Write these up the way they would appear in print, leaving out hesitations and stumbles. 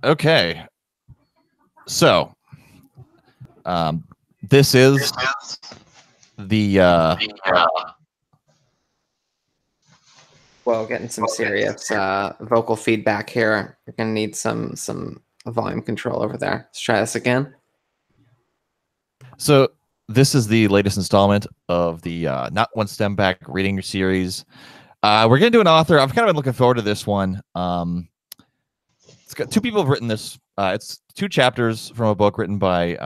Okay. So, this is the Well, getting some serious vocal feedback here. We're gonna need some volume control over there. Let's try this again. So this is the latest installment of the Not One Stem Back reading series. We're gonna do an author. I've kind of been looking forward to this one. It's got two people have written this. It's 2 chapters from a book written by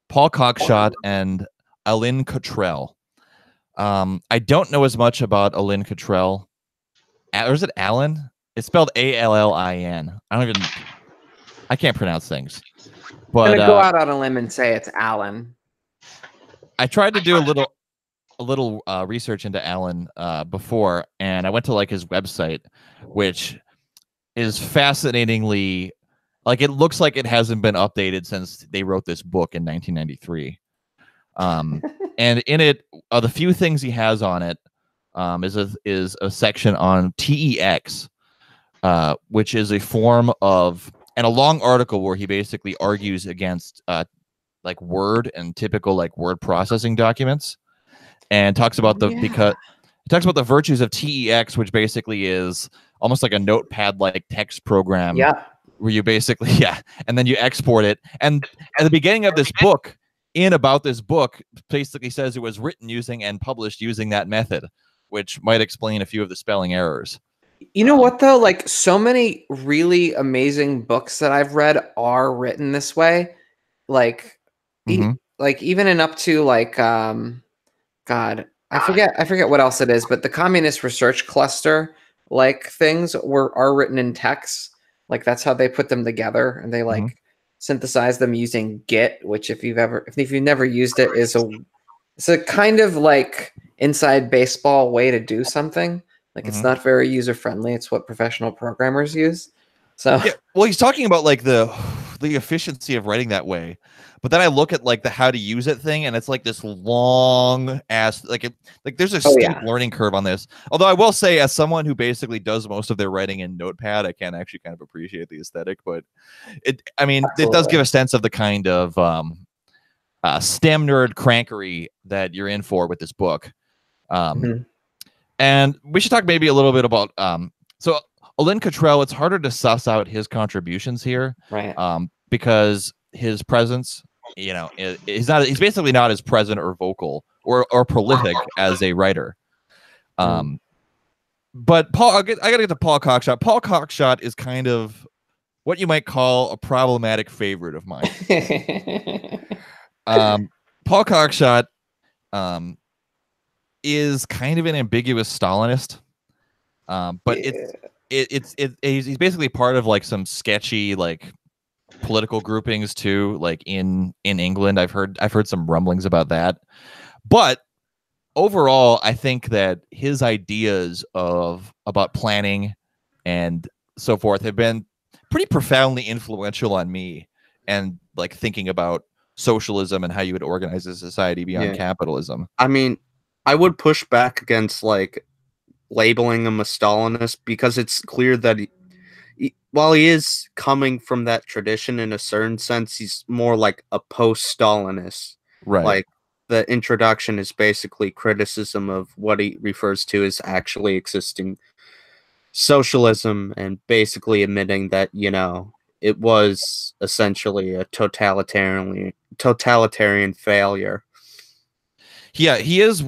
Paul Cockshott and Aline Cottrell. I don't know as much about Aline Cottrell. Or is it Alan? It's spelled Allin. I can't pronounce things. But I'm gonna go out on a limb and say it's Alan. I tried to do a little research into Alan before, and I went to like his website, which is fascinatingly like it looks like it hasn't been updated since they wrote this book in 1993. And in it, the few things he has on it is a section on TEX, which is a form of and a long article where he basically argues against like Word and typical like word processing documents, and talks about because it talks about the virtues of TEX, which basically is almost like a notepad like text program. Yeah. Where you basically and then you export it. And at the beginning of this book, about this book, basically says it was written using and published using that method, which might explain a few of the spelling errors. You know what though? Like so many really amazing books that I've read are written this way. Like, like even in up to like God, I forget what else it is, but the Communist Research Cluster like things are written in text. Like that's how they put them together, and they like synthesize them using Git, which if you've never used it, it's a kind of like inside baseball way to do something. Like it's not very user friendly. It's what professional programmers use. So yeah, well, he's talking about like the efficiency of writing that way, but then I look at like the how to use it thing, and it's like this long ass like there's a steep learning curve on this. Although I will say, as someone who basically does most of their writing in Notepad, I can actually kind of appreciate the aesthetic. But it does give a sense of the kind of STEM nerd crankery that you're in for with this book. And we should talk maybe a little bit about so Aline Cottrell. It's harder to suss out his contributions here, right? Because his presence, he's basically not as present or vocal or prolific as a writer. But Paul, I gotta get to Paul Cockshott. Paul Cockshott is kind of what you might call a problematic favorite of mine. Paul Cockshott is kind of an ambiguous Stalinist, but he's basically part of like some sketchy like political groupings too, like in England. I've heard some rumblings about that, but overall, I think that his ideas about planning and so forth have been pretty profoundly influential on me, and like thinking about socialism and how you would organize a society beyond capitalism. I mean, I would push back against like labeling him a Stalinist, because it's clear that while he is coming from that tradition in a certain sense, he's more like a post-Stalinist. Right. Like the introduction is basically criticism of what he refers to as actually existing socialism, and basically admitting that, it was essentially a totalitarian failure. Yeah, he is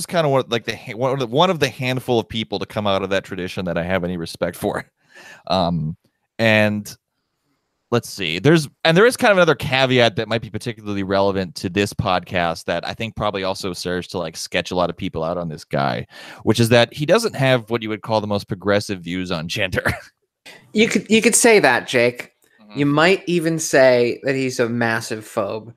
kind of one of the handful of people to come out of that tradition that I have any respect for. And let's see, there is kind of another caveat that might be particularly relevant to this podcast that I think probably also serves to like sketch a lot of people out on this guy, which is that he doesn't have what you would call the most progressive views on gender. You could say that, Jake. You might even say that he's a massive phobe.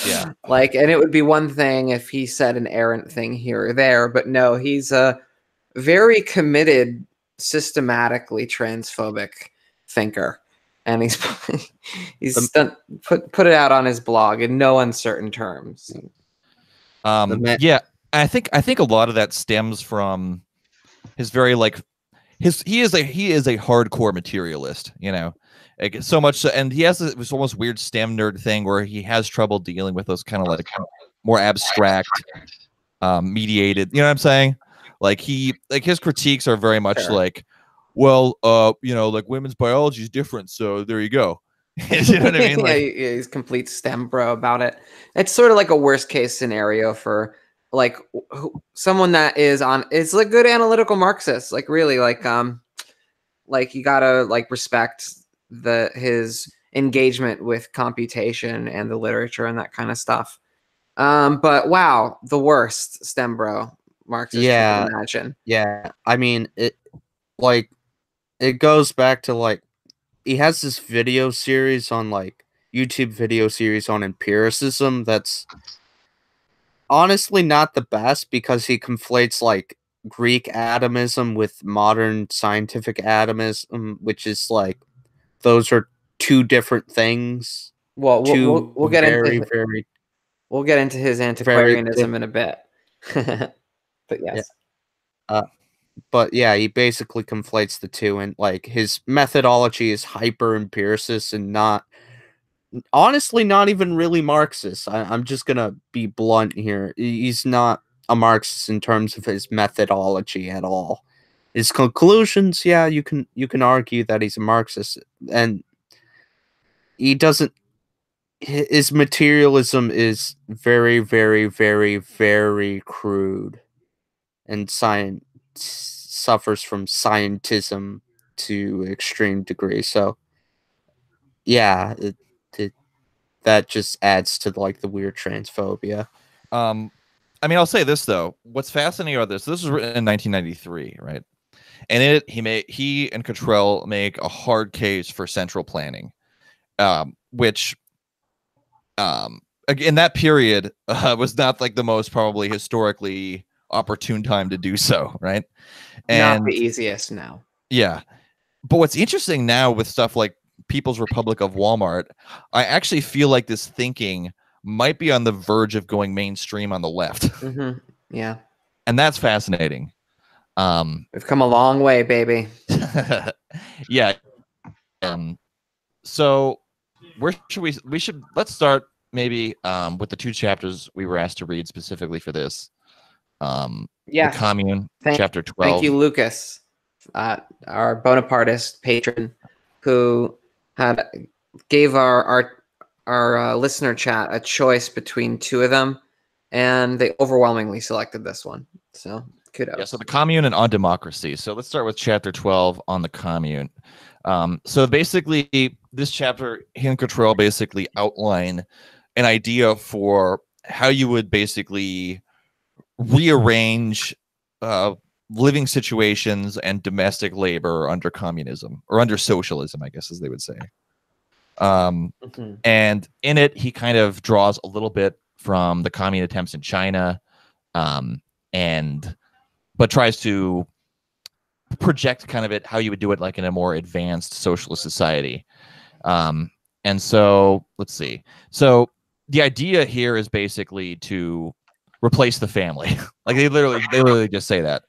Yeah. Like, and it would be one thing if he said an errant thing here or there, but no, he's a very committed, systematically transphobic thinker, and he's put it out on his blog in no uncertain terms. Yeah, I think a lot of that stems from his very like he is a hardcore materialist, you know, like, so much so, and he has this almost weird STEM nerd thing where he has trouble dealing with those kind of like more abstract, mediated, you know what I'm saying? Like his critiques are very much like, well, you know, like women's biology is different, so there you go. You know what I mean? Like, yeah, he's complete STEM bro about it. It's sort of like a worst case scenario for like someone that is like good analytical Marxist. Like really, like you gotta like respect his engagement with computation and the literature and that kind of stuff. But wow, the worst STEM bro Marxist you can imagine. Yeah, I mean it goes back to like he has this video series on like YouTube video series on empiricism that's honestly not the best because he conflates like Greek atomism with modern scientific atomism, which is like those are two different things. Well, we'll get very, into very we'll get into his antiquarianism in a bit. But yes. But yeah, he basically conflates the two, and like his methodology is hyper empiricist and not honestly not even really Marxist. I'm just gonna be blunt here. He's not a Marxist in terms of his methodology at all. His conclusions, yeah, you can argue that he's a Marxist, and he doesn't. His materialism is very, very, very, very crude, and science suffers from scientism to extreme degree. So yeah, that just adds to like the weird transphobia. I mean, I'll say this though. What's fascinating about this was written in 1993, right? And he and Cottrell make a hard case for central planning, which in that period was not like the most probably historically opportune time to do so, right? And not the easiest now. Yeah. But what's interesting now with stuff like People's Republic of Walmart, I actually feel like this thinking might be on the verge of going mainstream on the left. Mm-hmm. Yeah. And that's fascinating. We've come a long way, baby. Yeah. So where should let's start maybe with the two chapters we were asked to read specifically for this. The Commune, chapter 12. Thank you, Lucas, our Bonapartist patron, who gave our listener chat a choice between two of them, and they overwhelmingly selected this one. So kudos. Yeah, so the Commune and On Democracy. So let's start with chapter 12 on the Commune. So basically, this chapter, he and Cottrell basically outline an idea for how you would basically rearrange living situations and domestic labor under communism, or under socialism, I guess, as they would say. And in it, he kind of draws a little bit from the commune attempts in China, but tries to project kind of it how you would do it like in a more advanced socialist society. And so let's see. So the idea here is basically to replace the family. Like they literally just say that.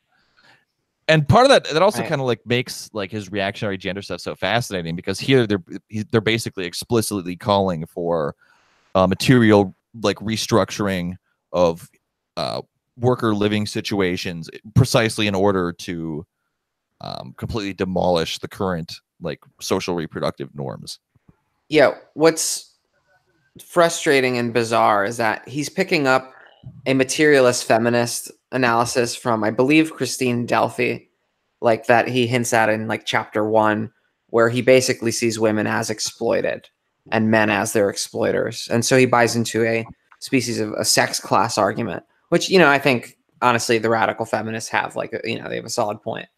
And part of that also kind of like makes like his reactionary gender stuff so fascinating, because here they're basically explicitly calling for material like restructuring of worker living situations precisely in order to completely demolish the current like social reproductive norms. Yeah, what's frustrating and bizarre is that he's picking up a materialist feminist analysis from, I believe, Christine Delphi, like that he hints at in like chapter 1, where he basically sees women as exploited and men as their exploiters. And so he buys into a species of a sex class argument, which, you know, I think honestly the radical feminists have like, you know, they have a solid point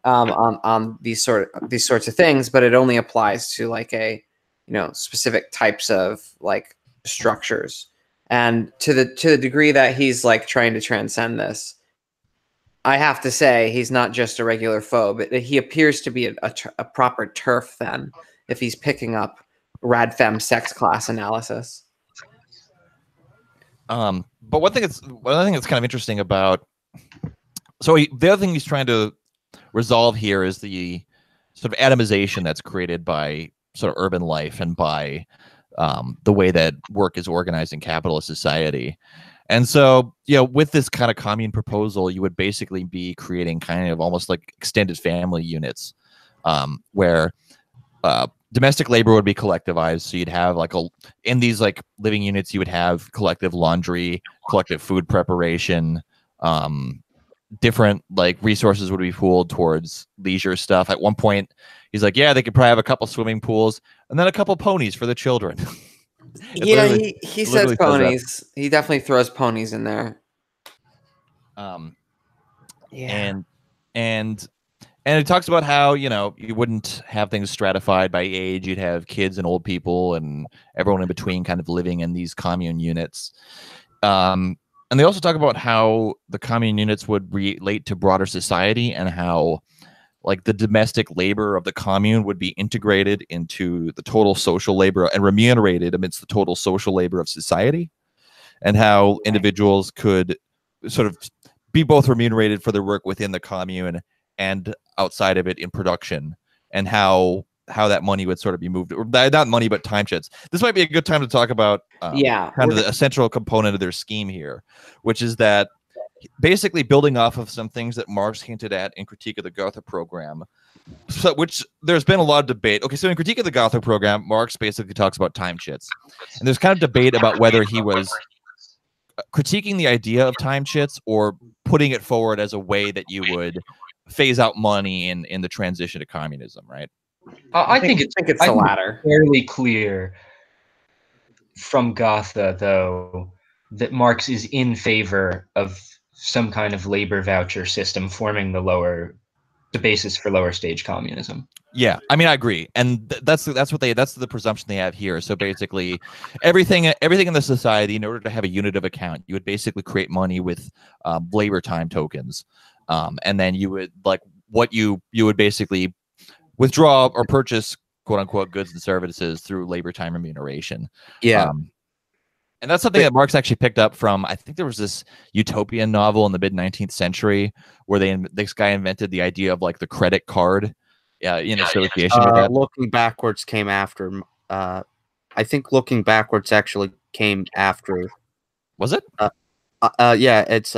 on these sorts of things, but it only applies to like a, you know, specific types of like structures. And to the degree that he's like trying to transcend this, I have to say he's not just a regular foe, but he appears to be a proper turf then, if he's picking up radfem sex class analysis. But one thing that's kind of interesting about, the other thing he's trying to resolve here is the sort of atomization that's created by sort of urban life and by the way that work is organized in capitalist society. And so, with this kind of commune proposal, you would basically be creating kind of almost like extended family units, where domestic labor would be collectivized. So you'd have in these like living units, you would have collective laundry, collective food preparation, different like resources would be pooled towards leisure stuff. At one point, he's like, yeah, they could probably have a couple swimming pools and then a couple ponies for the children. Yeah, he says ponies. He definitely throws ponies in there. Yeah. And it talks about how, you wouldn't have things stratified by age. You'd have kids and old people and everyone in between kind of living in these commune units. And they also talk about how the commune units would relate to broader society and how like the domestic labor of the commune would be integrated into the total social labor and remunerated amidst the total social labor of society, and how individuals could sort of be both remunerated for their work within the commune and outside of it in production, and how that money would sort of be moved, or not money, but time chits. This might be a good time to talk about kind of the essential component of their scheme here, which is that basically building off of some things that Marx hinted at in Critique of the Gotha Program, which there's been a lot of debate. Okay, so in Critique of the Gotha Program, Marx basically talks about time chits, and there's kind of debate about whether he was critiquing the idea of time chits or putting it forward as a way that you would phase out money in the transition to communism, right? I think it's the latter. Fairly clear from Gotha, though, that Marx is in favor of some kind of labor voucher system forming the basis for lower stage communism. Yeah, I mean, I agree, and that's the presumption they have here. So basically, everything in the society, in order to have a unit of account, you would basically create money with labor time tokens, and then you would you would basically withdraw or purchase quote unquote goods and services through labor time remuneration. Yeah. And that's something that Marx actually picked up from, I think there was this utopian novel in the mid 19th century where this guy invented the idea of like the credit card in association with that. Looking Backwards came after. I think Looking Backwards actually came after. Was it? Yeah, it's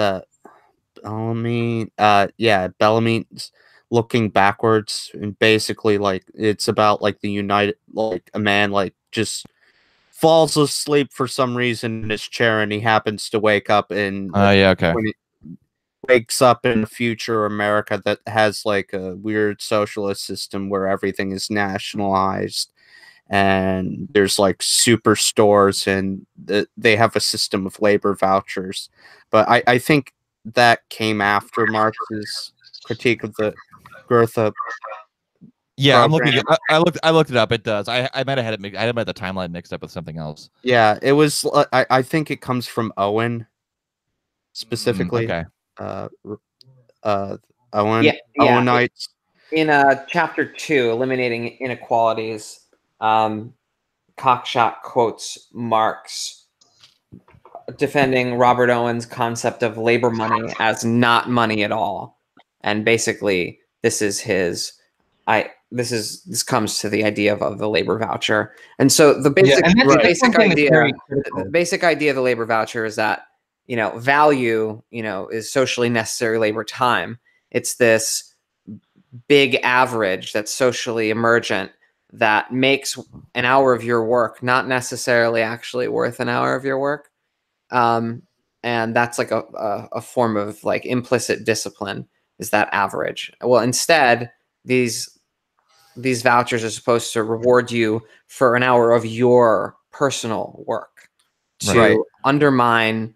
Bellamy. Bellamy's Looking Backwards, and basically like it's about like a man like just falls asleep for some reason in his chair, and he happens to wake up in when he wakes up in a future America that has like a weird socialist system where everything is nationalized, and there's like superstores, and they have a system of labor vouchers. But I think that came after Marx's Critique of the Gotha. Yeah, program. I'm looking. I looked it up. It does. I might have had it. I had the timeline mixed up with something else. Yeah, it was. I think it comes from Owen, specifically. Okay. Owen. Owenites. In chapter 2, Eliminating Inequalities, Cockshott quotes Marx defending Robert Owen's concept of labor money as not money at all, and basically this is his. This comes to the idea of the labor voucher, and so the basic basic idea of the labor voucher is that value is socially necessary labor time. It's this big average that's socially emergent that makes an hour of your work not necessarily actually worth an hour of your work, and that's like a form of like implicit discipline, is that average. Well, instead these vouchers are supposed to reward you for an hour of your personal work to undermine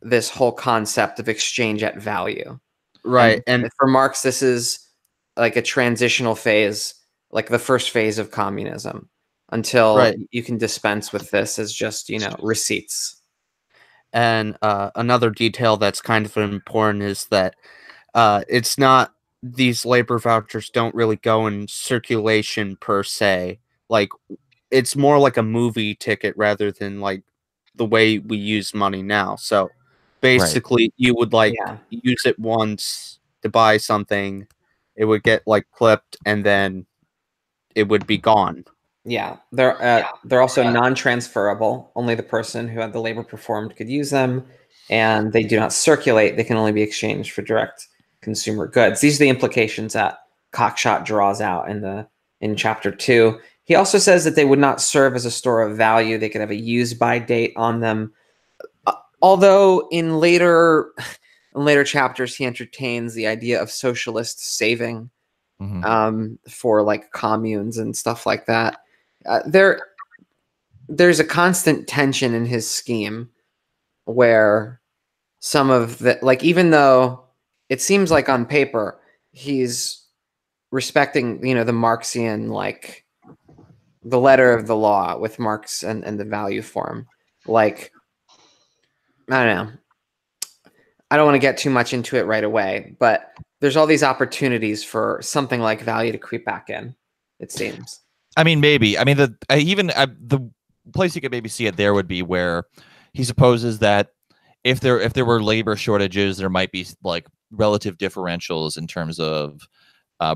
this whole concept of exchange at value. Right. And for Marx, this is like a transitional phase, like the first phase of communism, until you can dispense with this as just, receipts. And another detail that's kind of important is that it's not, these labor vouchers don't really go in circulation per se. Like, it's more like a movie ticket rather than like the way we use money now. So basically you would use it once to buy something, It would get like clipped and then it would be gone. Yeah, they're also non-transferable. Only the person who had the labor performed could use them, and they do not circulate. They can only be exchanged for direct consumer goods. These are the implications that Cockshott draws out in chapter 2. He also says that they would not serve as a store of value. They could have a use-by date on them. Although in later chapters, he entertains the idea of socialist saving for like communes and stuff like that. There's a constant tension in his scheme where some of the, like, even though it seems like on paper he's respecting, the Marxian, like the letter of the law with Marx and the value form, like, I don't know. I don't want to get too much into it right away, but there's all these opportunities for something like value to creep back in, it seems. I mean, maybe. I mean, the place you could maybe see it there would be where he supposes that if there were labor shortages, there might be like relative differentials in terms of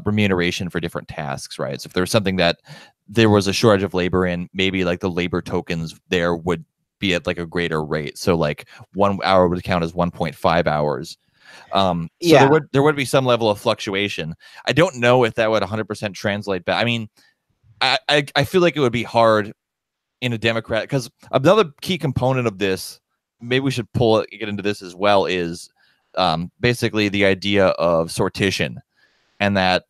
remuneration for different tasks, right? So if there was something that there was a shortage of labor in, maybe like the labor tokens there would be at like a greater rate. So like 1 hour would count as 1.5 hours. So there would be some level of fluctuation. I don't know if that would 100% translate back. I mean, I feel like it would be hard in a Democrat, because another key component of this, maybe we should get into this as well, is basically the idea of sortition, and that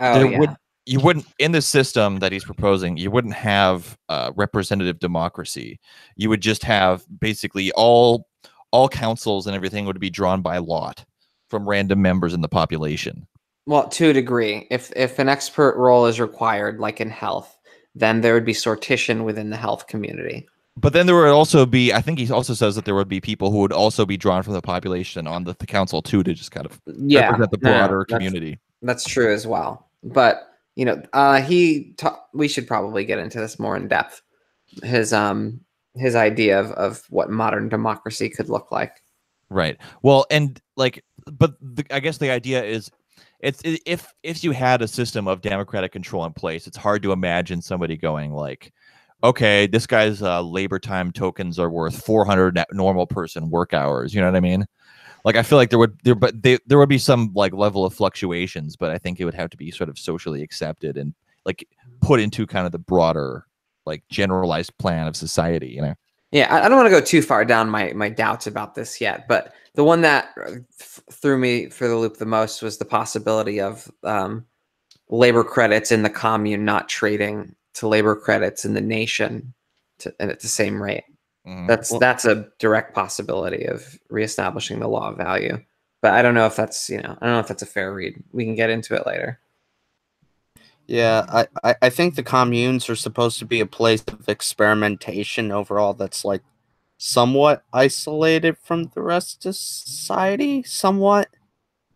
you wouldn't, in the system that he's proposing, you wouldn't have representative democracy. You would just have basically all councils and everything would be drawn by lot from random members in the population. Well, to a degree, if an expert role is required, like in health, then there would be sortition within the health community. But then there would also be, I think he also says that there would be people who would also be drawn from the population on the council too, to just kind of represent the broader community. That's true as well. But we should probably get into this more in depth. His idea of what modern democracy could look like. Right. Well, and like, but I guess the idea is, if you had a system of democratic control in place, it's hard to imagine somebody going like, okay, this guy's labor time tokens are worth 400 normal person work hours. You know what I mean? Like, I feel like there would be some like level of fluctuations, but I think it would have to be sort of socially accepted and like put into kind of the broader, like generalized plan of society, you know? Yeah, I don't want to go too far down my doubts about this yet, but the one that threw me for the loop the most was the possibility of labor credits in the commune not trading to labor credits in the nation at the same rate. That's a direct possibility of reestablishing the law of value. But I don't know if that's a fair read. We can get into it later. Yeah, I think the communes are supposed to be a place of experimentation overall that's like somewhat isolated from the rest of society, somewhat,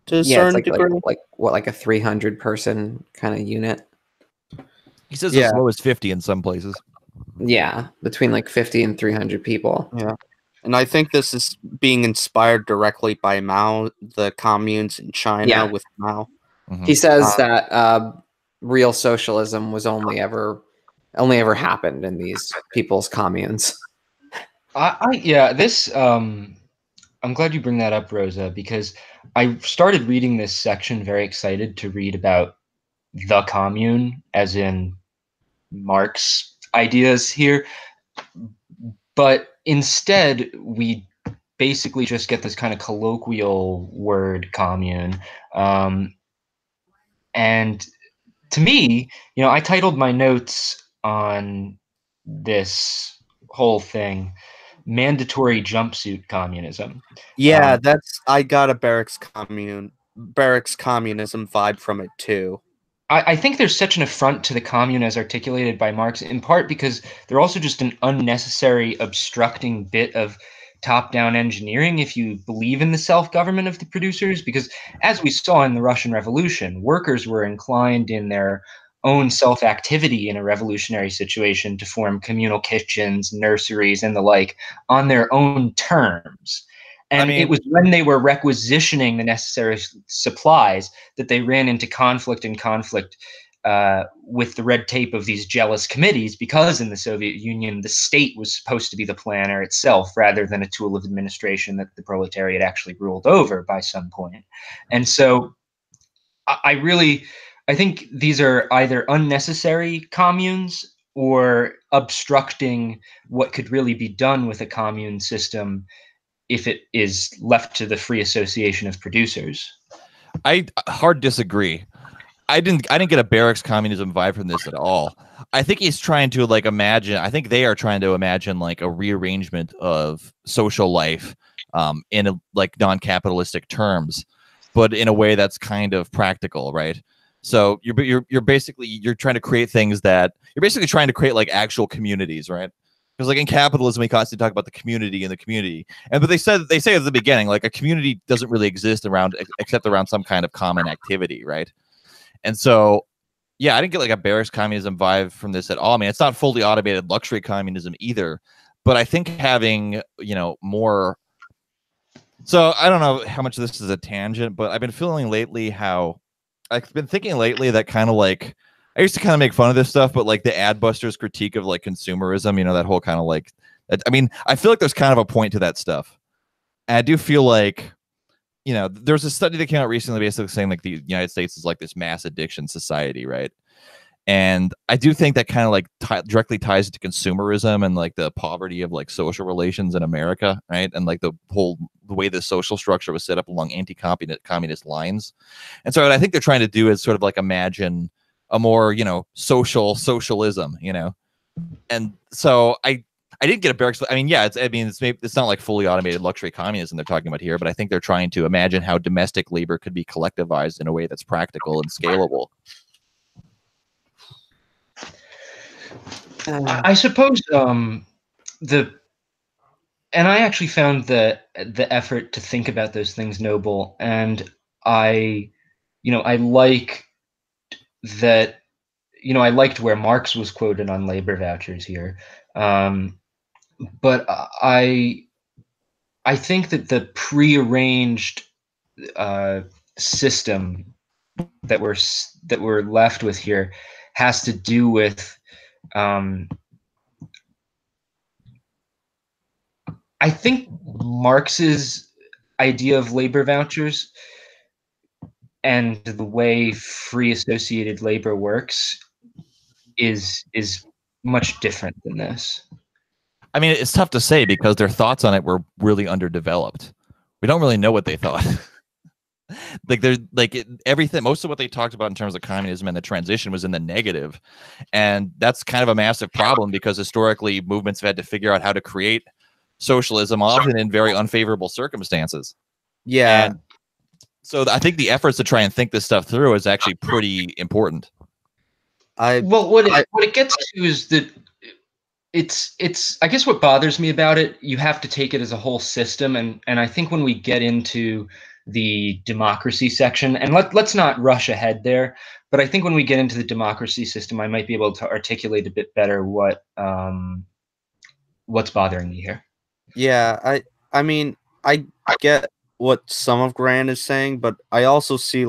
to a certain degree. Like a 300 person kind of unit. He says as low as 50 in some places. Yeah, between like 50 and 300 people. Yeah. And I think this is being inspired directly by Mao, the communes in China with Mao. He says that real socialism was only ever happened in these people's communes. I'm glad you bring that up, Rosa, because I started reading this section very excited to read about the commune, as in Marx ideas here. But instead, we basically just get this kind of colloquial word commune. And to me, I titled my notes on this whole thing mandatory jumpsuit communism. Yeah, I got a barracks communism vibe from it too. I think there's such an affront to the commune as articulated by Marx, in part because they're also just an unnecessary obstructing bit of top-down engineering if you believe in the self-government of the producers, because as we saw in the Russian Revolution, workers were inclined in their own self-activity in a revolutionary situation to form communal kitchens, nurseries, and the like on their own terms. And it was when they were requisitioning the necessary supplies that they ran into conflict with the red tape of these jealous committees, because in the Soviet Union, the state was supposed to be the planner itself rather than a tool of administration that the proletariat actually ruled over by some point. And so I think these are either unnecessary communes or obstructing what could really be done with a commune system if it is left to the free association of producers. I hard disagree. I didn't get a barracks communism vibe from this at all. I think he's trying to imagine. I think they are trying to imagine a rearrangement of social life in non-capitalistic terms, but in a way that's kind of practical, right? So you're basically trying to create things that you're basically trying to create actual communities, right? Because in capitalism, we constantly talk about the community and the community, but they say at the beginning a community doesn't really exist except around some kind of common activity, right? And so, yeah, I didn't get a barracks communism vibe from this at all. I mean, it's not fully automated luxury communism either, but I think having more. So I don't know how much this is a tangent, but I've been feeling lately I've been thinking lately that kind of I used to kind of make fun of this stuff, but the Adbusters critique of consumerism, that whole kind of I mean, I feel like there's kind of a point to that stuff. And I do feel there's a study that came out recently basically saying the United States is this mass addiction society, right? And I do think that kind of directly ties into consumerism and the poverty of social relations in America, right? And the way the social structure was set up along anti-communist lines. And so what I think they're trying to do is sort of imagine a more socialism, and so I didn't get a barracks. I mean, yeah, it's not fully automated luxury communism they're talking about here, but I think they're trying to imagine how domestic labor could be collectivized in a way that's practical and scalable. I suppose and I actually found the effort to think about those things noble, and I like that. I liked where Marx was quoted on labor vouchers here, but I think that the prearranged system that we're left with here has to do with I think Marx's idea of labor vouchers and the way free associated labor works is much different than this. I mean, it's tough to say because their thoughts on it were really underdeveloped. We don't really know what they thought. Everything, most of what they talked about in terms of communism and the transition was in the negative, and that's kind of a massive problem because historically movements have had to figure out how to create socialism, often in very unfavorable circumstances. Yeah. And so I think the efforts to try and think this stuff through is actually pretty important. What it gets to is that it's I guess what bothers me about it, you have to take it as a whole system, and I think when we get into the democracy section, and let's not rush ahead there, but I think when we get into the democracy system, I might be able to articulate a bit better what's bothering me here. Yeah, I mean, I get what some of Grant is saying, but I also see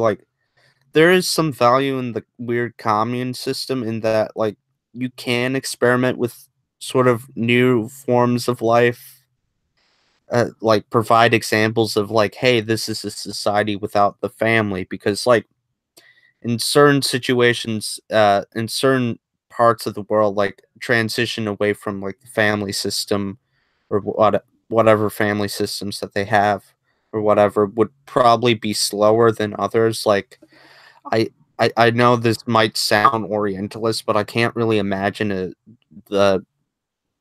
there is some value in the weird commune system in that you can experiment with sort of new forms of life. Provide examples of hey, this is a society without the family, because in certain situations, in certain parts of the world, transition away from the family system or whatever family systems that they have or whatever would probably be slower than others. I know this might sound Orientalist, but I can't really imagine the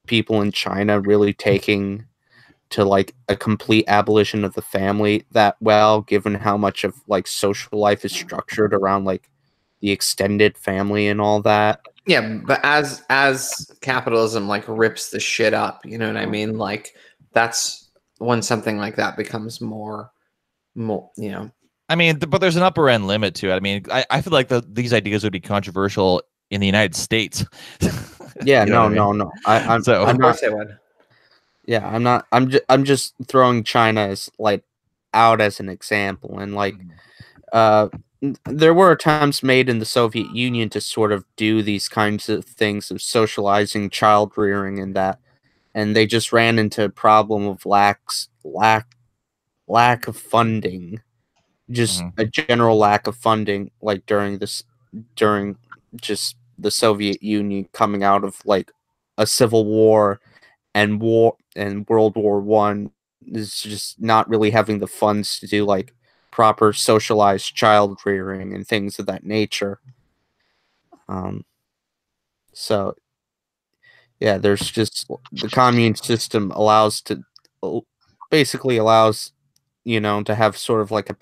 people in China really taking to a complete abolition of the family that well, given how much of social life is structured around the extended family and all that. Yeah, but as capitalism rips the shit up, you know what I mean? That's when something like that becomes more, I mean, but there's an upper end limit to it. I mean, I feel like these ideas would be controversial in the United States. Yeah, No. of course they would. Yeah, I'm not. I'm just throwing China as like out as an example, and like there were attempts made in the Soviet Union to sort of do these kinds of things of socializing child rearing and that, and they just ran into a problem of lack of funding, just a general lack of funding, like during just the Soviet Union coming out of like a civil war and World War One is just not really having the funds to do like proper socialized child rearing and things of that nature. So yeah, there's just the commune system basically allows to have sort of like a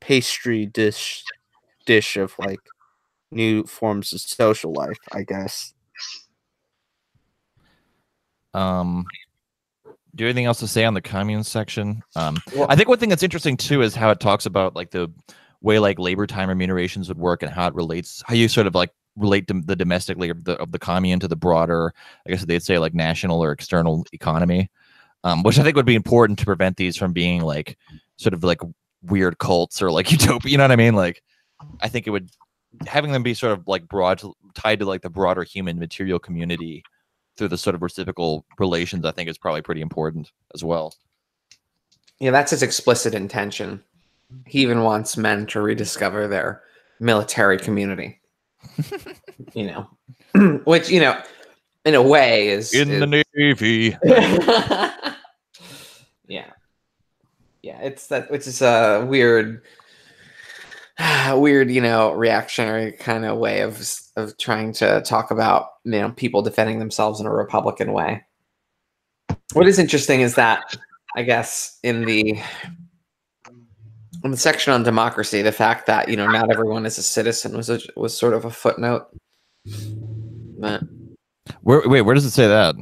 pastry dish of like new forms of social life, I guess. Do you have anything else to say on the commune section? Well, I think one thing that's interesting too is how it talks about like the way like labor time remunerations would work and how it relates, how you sort of like relate to the domestic labor of the commune to the broader, I guess they'd say like national or external economy, which I think would be important to prevent these from being like sort of like weird cults or like utopia. You know what I mean? Like, I think it would having them be sort of like tied to like the broader human material community through the sort of reciprocal relations, I think is probably pretty important as well. Yeah, that's his explicit intention. He even wants men to rediscover their military community. Which, in a way is the Navy. Yeah. Yeah, it's that, which is a weird, reactionary kind of way of trying to talk about, people defending themselves in a Republican way. What is interesting is that, I guess, in the section on democracy, the fact that not everyone is a citizen was sort of a footnote. But where does it say that?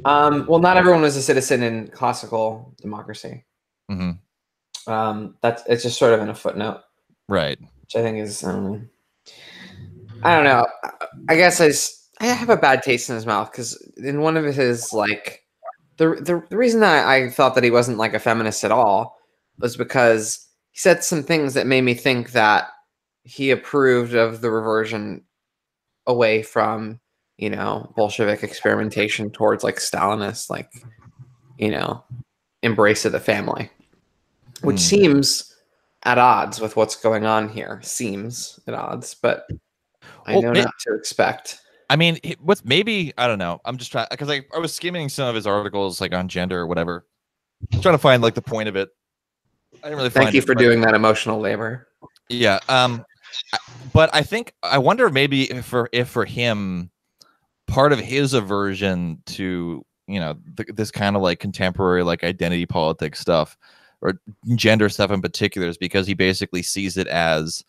Well, not everyone was a citizen in classical democracy. Mm-hmm. It's just sort of in a footnote, right? Which I think is I don't know. I guess I have a bad taste in his mouth because in one of his like the reason that I thought that he wasn't like a feminist at all was because he said some things that made me think that he approved of the reversion away from Bolshevik experimentation towards like Stalinist, like embrace of the family, which seems at odds with what's going on here. Seems at odds, but I know not to expect. I mean, what's maybe, I don't know. I'm just trying, because I was skimming some of his articles like on gender or whatever, trying to find like the point of it. I didn't really find Thank you for doing that emotional labor. Yeah. But I wonder maybe if for him, part of his aversion to, this kind of like contemporary, like identity politics stuff or gender stuff in particular is because he basically sees it as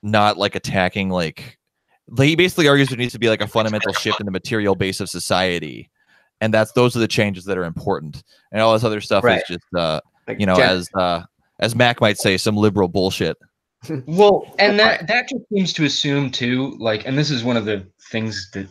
not like attacking, like he basically argues there needs to be like a fundamental shift in the material base of society. And those are the changes that are important. And all this other stuff is just, as Mac might say, some liberal bullshit. Well, and that just seems to assume too, like, and this is one of the things that,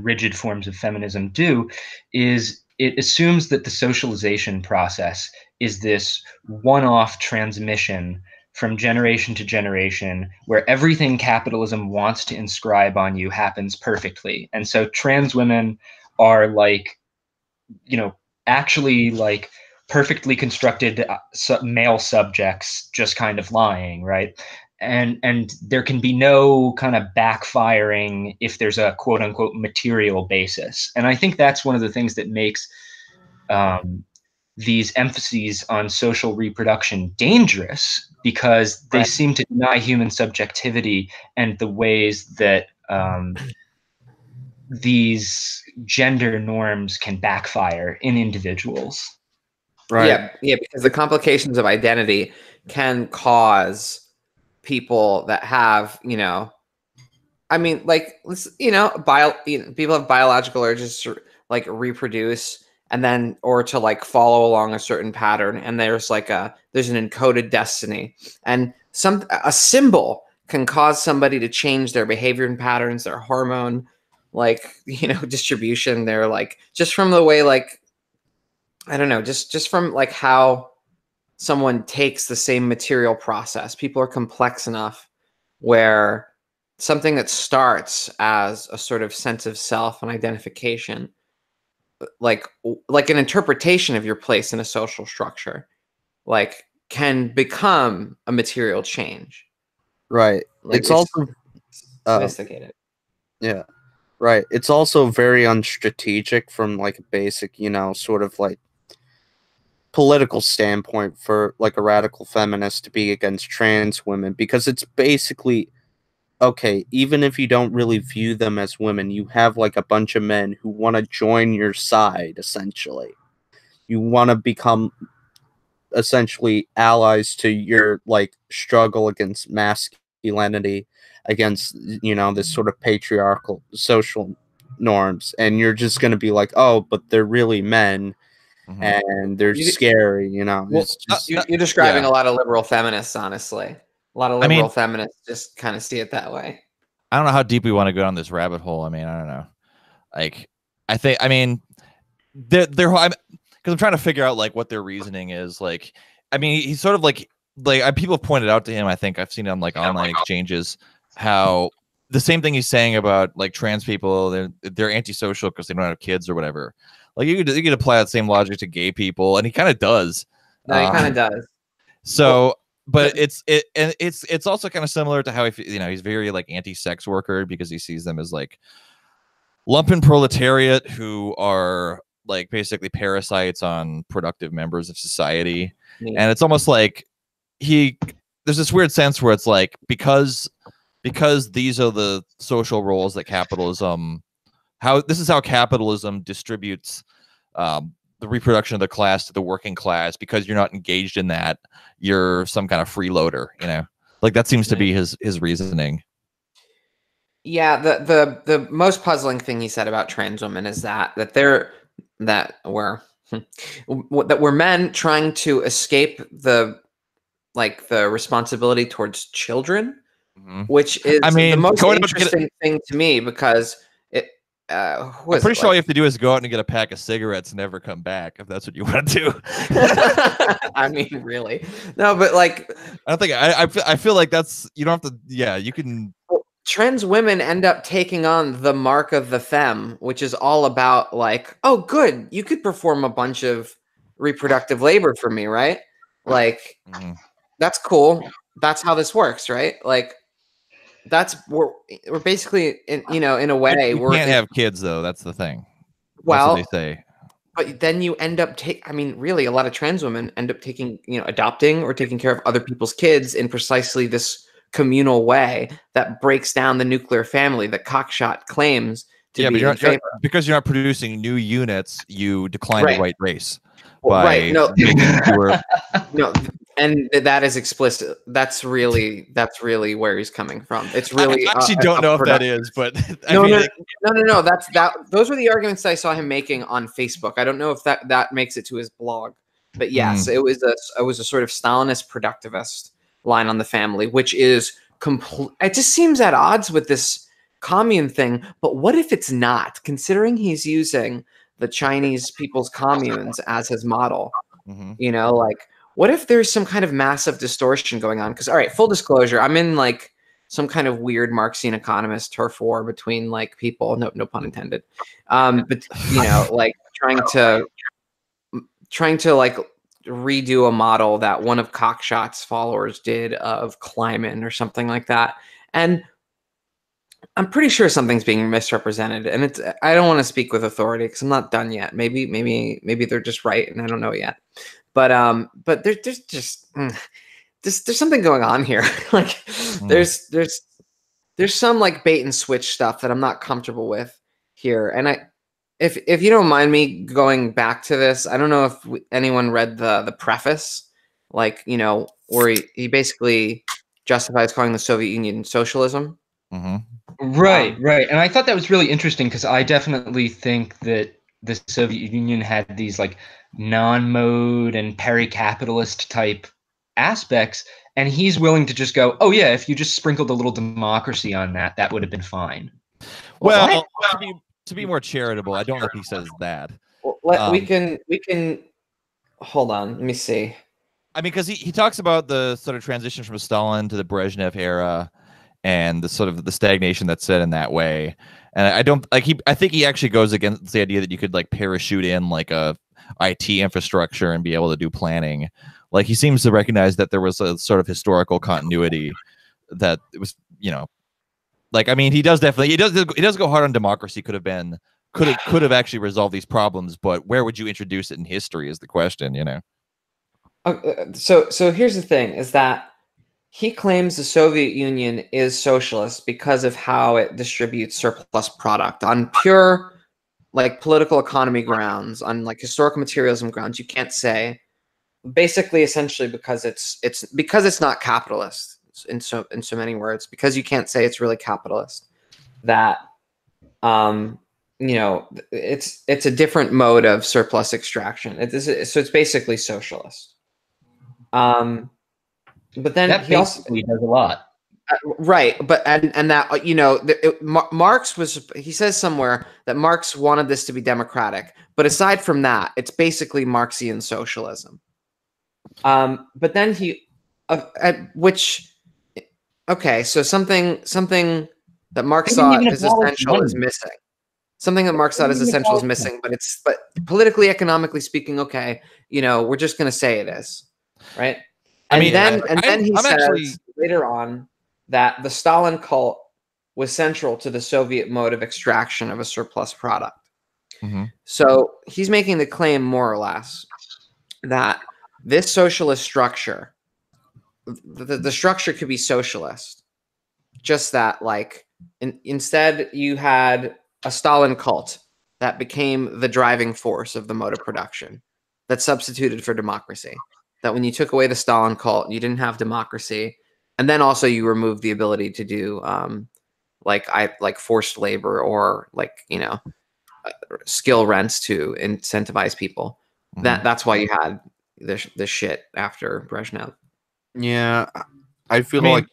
rigid forms of feminism do, is it assumes that the socialization process is this one-off transmission from generation to generation where everything capitalism wants to inscribe on you happens perfectly. And so trans women are like, actually like perfectly constructed male subjects just kind of lying, right? And there can be no kind of backfiring if there's a quote unquote material basis. And I think that's one of the things that makes these emphases on social reproduction dangerous, because they seem to deny human subjectivity and the ways that these gender norms can backfire in individuals. Right. Yeah, because the complications of identity can cause people that have, I mean, like, people have biological urges to like reproduce and then, or to like follow along a certain pattern. And there's like there's an encoded destiny, and a symbol can cause somebody to change their behavior and patterns, their hormone, like, distribution. They're like, just from the way, like, I don't know, just from like how someone takes the same material process. People are complex enough where something that starts as a sort of sense of self and identification, like an interpretation of your place in a social structure, like can become a material change. Right. Like It's also sophisticated. yeah. Right. It's also very unstrategic from like a basic, you know, sort of like political standpoint for like a radical feminist to be against trans women, because it's basically okay, even if you don't really view them as women, you have like a bunch of men who want to join your side essentially. You want to become essentially allies to your like struggle against masculinity, against, you know, this sort of patriarchal social norms, and you're just going to be like, oh, but they're really men and they're scary, you know. Well, It's just you're describing a lot of liberal feminists, honestly. A lot of liberal feminists just kind of see it that way. I don't know how deep we want to go down this rabbit hole. I mean, I don't know. Like, I mean, they're because I'm trying to figure out like what their reasoning is. Like, I mean, he's sort of like people have pointed out to him. I think I've seen it on like online exchanges how the same thing he's saying about like trans people. They're antisocial because they don't have kids or whatever. Like you could apply that same logic to gay people, and he kind of does. No, he kind of does. So, but it's also kind of similar to how he's very like anti-sex worker because he sees them as like lumpen proletariat who are like basically parasites on productive members of society. Yeah. And it's almost like there's this weird sense where it's like because these are the social roles that capitalism how capitalism distributes the reproduction of the class to the working class. Because you're not engaged in that, you're some kind of freeloader, you know. Like that seems to be his reasoning. Yeah, the most puzzling thing he said about trans women is that we're men trying to escape the responsibility towards children, which is the most interesting thing to me, because it I'm pretty sure all you have to do is go out and get a pack of cigarettes and never come back, if that's what you want to do. I mean, really? No, but like I don't think I feel like that's, you don't have to. Yeah, you can. Trans women end up taking on the mark of the femme, which is all about like, oh, good, you could perform a bunch of reproductive labor for me, right? Like, that's cool. That's how this works, right? Like, we're basically in a way we can't have kids though. That's the thing. Well, that's what they say. But then you end up really, a lot of trans women end up adopting or taking care of other people's kids in precisely this communal way that breaks down the nuclear family that Cockshott claims to be in favor. Because you're not producing new units, you decline the white race. Right. No. No. And that is explicit. That's really where he's coming from. It's really. I actually don't know if that is, but no. That's that. Those were the arguments I saw him making on Facebook. I don't know if that makes it to his blog, but yes, it was a sort of Stalinist productivist line on the family, which is complete. It just seems at odds with this commune thing. But what if it's not? Considering he's using the Chinese People's Communes as his model, like. What if there's some kind of massive distortion going on? Because, all right, full disclosure, I'm in like some kind of weird Marxian economist turf war between like people, no pun intended. But like trying to like redo a model that one of Cockshott's followers did of Kleiman or something like that. And I'm pretty sure something's being misrepresented. And I don't want to speak with authority because I'm not done yet. Maybe they're just right and I don't know yet. But there's just there's something going on here. Like there's some like bait and switch stuff that I'm not comfortable with here. And if you don't mind me going back to this, I don't know if anyone read the preface, like where he basically justifies calling the Soviet Union socialism. Right. And I thought that was really interesting because I definitely think that the Soviet Union had these like non-mode and peri-capitalist type aspects, and he's willing to just go, oh yeah, if you just sprinkled a little democracy on that would have been fine. Well, to be more charitable, I don't think he says that. Well, we can hold on, let me see. I mean, because he talks about the sort of transition from Stalin to the Brezhnev era and the sort of the stagnation that's set in that way. And I don't like I think he actually goes against the idea that you could like parachute in like a IT infrastructure and be able to do planning. Like he seems to recognize that there was a sort of historical continuity that it was, like, I mean, he does go hard on democracy. Could have actually resolved these problems, but where would you introduce it in history is the question, So here's the thing: is that he claims the Soviet Union is socialist because of how it distributes surplus product on pure, like, political economy grounds, on like historical materialism grounds. You can't say, basically, essentially, because it's not capitalist in so many words, because you can't say it's really capitalist. That it's a different mode of surplus extraction. So it's basically socialist. But then that basically does a lot, right? But and that Marx he says somewhere that Marx wanted this to be democratic, but aside from that, it's basically Marxian socialism. But then so something that Marx thought is essential is missing. Something that Marx thought is essential is missing, but politically, economically speaking, okay, we're just going to say it is, right? And then he says later on that the Stalin cult was central to the Soviet mode of extraction of a surplus product. Mm-hmm. So he's making the claim, more or less, that this socialist structure, the structure could be socialist, just that, like, instead you had a Stalin cult that became the driving force of the mode of production that substituted for democracy. That when you took away the Stalin cult, you didn't have democracy, and then also you removed the ability to do like forced labor or skill rents to incentivize people. Mm-hmm. That's why you had this shit after Brezhnev. Yeah, I feel like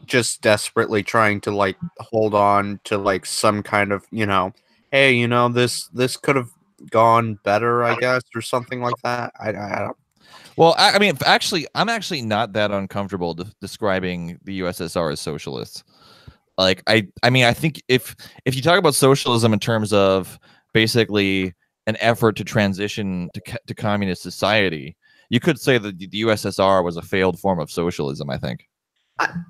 just desperately trying to like hold on to like some kind of hey, this could have gone better, I guess, or something like that. I don't. Well, I mean, I'm actually not that uncomfortable describing the USSR as socialist. Like, I mean, I think if you talk about socialism in terms of basically an effort to transition to communist society, you could say that the USSR was a failed form of socialism, I think.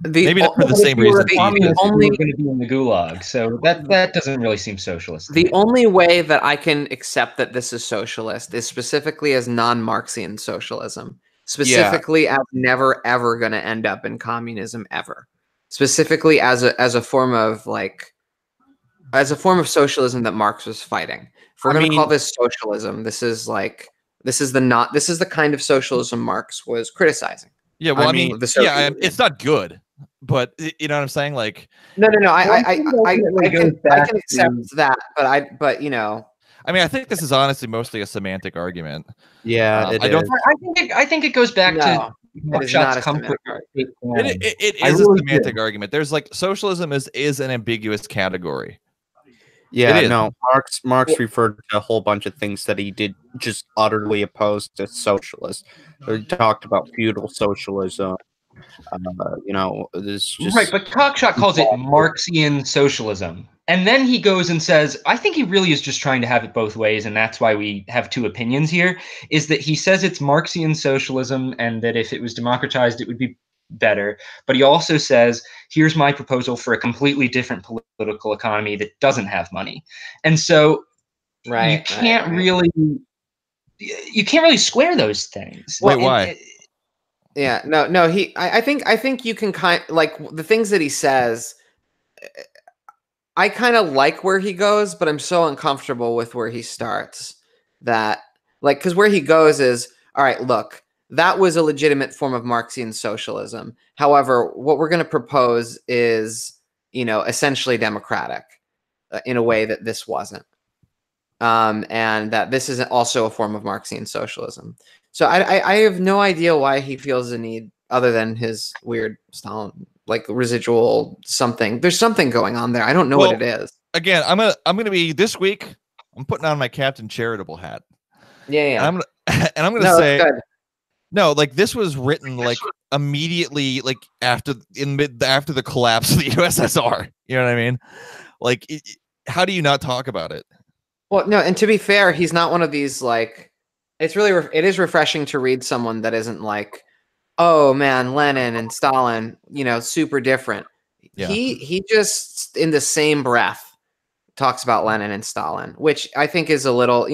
Maybe not for the same reason. Only going to be in the gulag, so that doesn't really seem socialist. The only way that I can accept that this is socialist is specifically as non-Marxian socialism, specifically as never ever going to end up in communism ever, specifically as a form of socialism that Marx was fighting. If we're going to call this socialism, this is the kind of socialism Marx was criticizing. Yeah, well, I mean it's not good, but you know what I'm saying? Like, no. I can accept that, but I mean, I think this is honestly mostly a semantic argument. Yeah, I think it goes back to Cockshott's comfort. It is a semantic argument. There's like socialism is an ambiguous category. Yeah, no. Marx referred to a whole bunch of things that he did just utterly opposed to socialist. He talked about feudal socialism. This just right, but Cockshott calls it Marxian socialism, and then he goes and says, I think he really is just trying to have it both ways, and that's why we have two opinions here. Is that he says it's Marxian socialism, and that if it was democratized, it would be better. But he also says, here's my proposal for a completely different political economy that doesn't have money. And so you can't really square those things. Wait, why? Yeah, no. I think you can like the things that he says. I kind of like where he goes, but I'm so uncomfortable with where he starts. That, like, because where he goes is, all right, look, that was a legitimate form of Marxian socialism. However, what we're going to propose is, essentially democratic in a way that this wasn't. And that this is also a form of Marxian socialism. So I have no idea why he feels the need, other than his weird Stalin, like, residual something. There's something going on there. I don't know what it is. Again, I'm gonna be this week. I'm putting on my Captain Charitable hat. Yeah. And I'm gonna say no, like this was written like immediately, like after the collapse of the USSR. You know what I mean? Like, how do you not talk about it? Well, no, and to be fair, he's not one of these like. It is refreshing to read someone that isn't like, oh man, Lenin and Stalin, super different. Yeah. He just in the same breath talks about Lenin and Stalin, which I think is a little,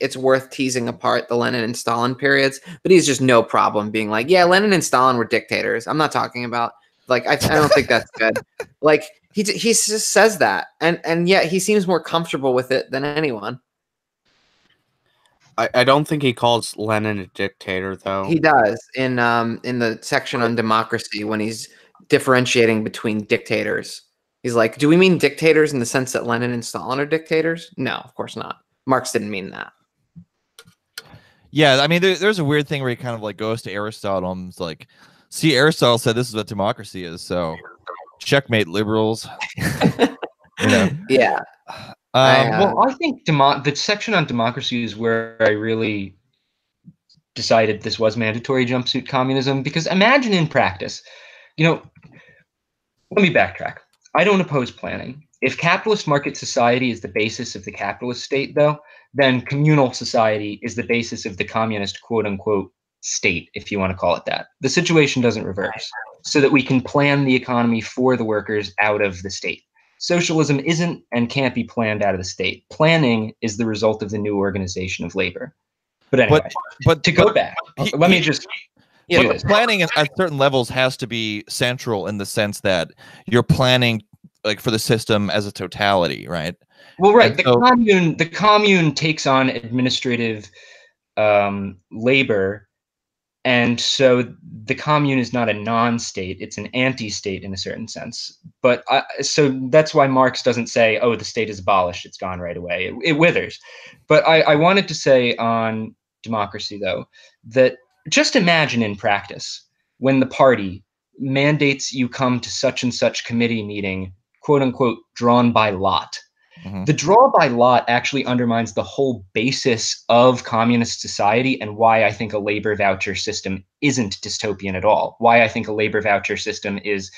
it's worth teasing apart the Lenin and Stalin periods, but he's just no problem being like, yeah, Lenin and Stalin were dictators. I'm not talking about like, I don't think that's good. Like he just says that. And yet he seems more comfortable with it than anyone. I don't think he calls Lenin a dictator, though. He does in the section on democracy when he's differentiating between dictators. He's like, do we mean dictators in the sense that Lenin and Stalin are dictators? No, of course not. Marx didn't mean that. Yeah, I mean, there's a weird thing where he kind of like goes to Aristotle and is like, see, Aristotle said this is what democracy is, so checkmate, liberals. Yeah. Well, I think the section on democracy is where I really decided this was mandatory jumpsuit communism, because imagine in practice, let me backtrack. I don't oppose planning. If capitalist market society is the basis of the capitalist state, though, then communal society is the basis of the communist quote unquote state, if you want to call it that. The situation doesn't reverse, so that we can plan the economy for the workers out of the state. Socialism isn't and can't be planned out of the state. Planning is the result of the new organization of labor. But anyway, but to go back, let me just... Yeah, but planning at certain levels has to be central in the sense that you're planning like for the system as a totality, right? Well, right. The commune takes on administrative labor, and so the commune is not a non-state; it's an anti-state in a certain sense. But so that's why Marx doesn't say, "Oh, the state is abolished; it's gone right away." It withers. But I wanted to say on democracy, though, that just imagine in practice when the party mandates you come to such and such committee meeting, quote unquote, drawn by lot. Mm-hmm. The draw by lot actually undermines the whole basis of communist society and why I think a labor voucher system isn't dystopian at all. Why I think a labor voucher system is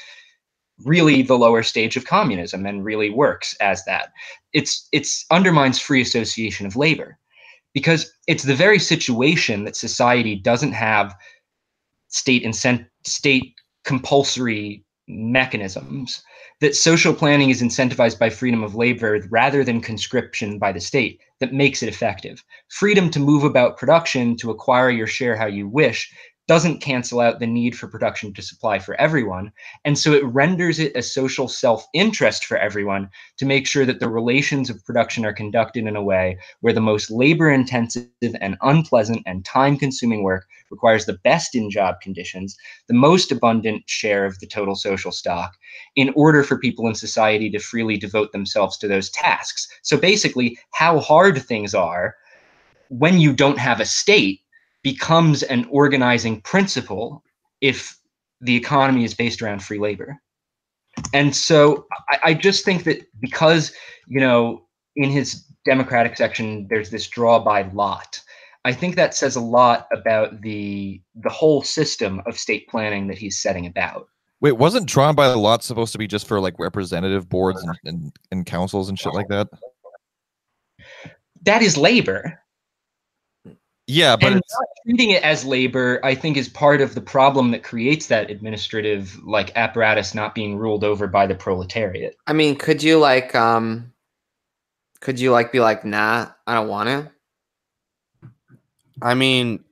really the lower stage of communism and really works as that. It's undermines free association of labor, because it's the very situation that society doesn't have state compulsory mechanisms, that social planning is incentivized by freedom of labor rather than conscription by the state, that makes it effective. Freedom to move about production, to acquire your share how you wish, doesn't cancel out the need for production to supply for everyone. And so it renders it a social self-interest for everyone to make sure that the relations of production are conducted in a way where the most labor-intensive and unpleasant and time-consuming work requires the best in-job conditions, the most abundant share of the total social stock, in order for people in society to freely devote themselves to those tasks. So basically, how hard things are when you don't have a state becomes an organizing principle if the economy is based around free labor. And so I just think that because, in his democratic section, there's this draw by lot, I think that says a lot about the whole system of state planning that he's setting about. Wait, wasn't drawn by lot supposed to be just for like representative boards and councils and shit like that? That is labor. Yeah, but not treating it as labor, I think, is part of the problem that creates that administrative apparatus not being ruled over by the proletariat. I mean, could you be like, nah, I don't want to? I mean,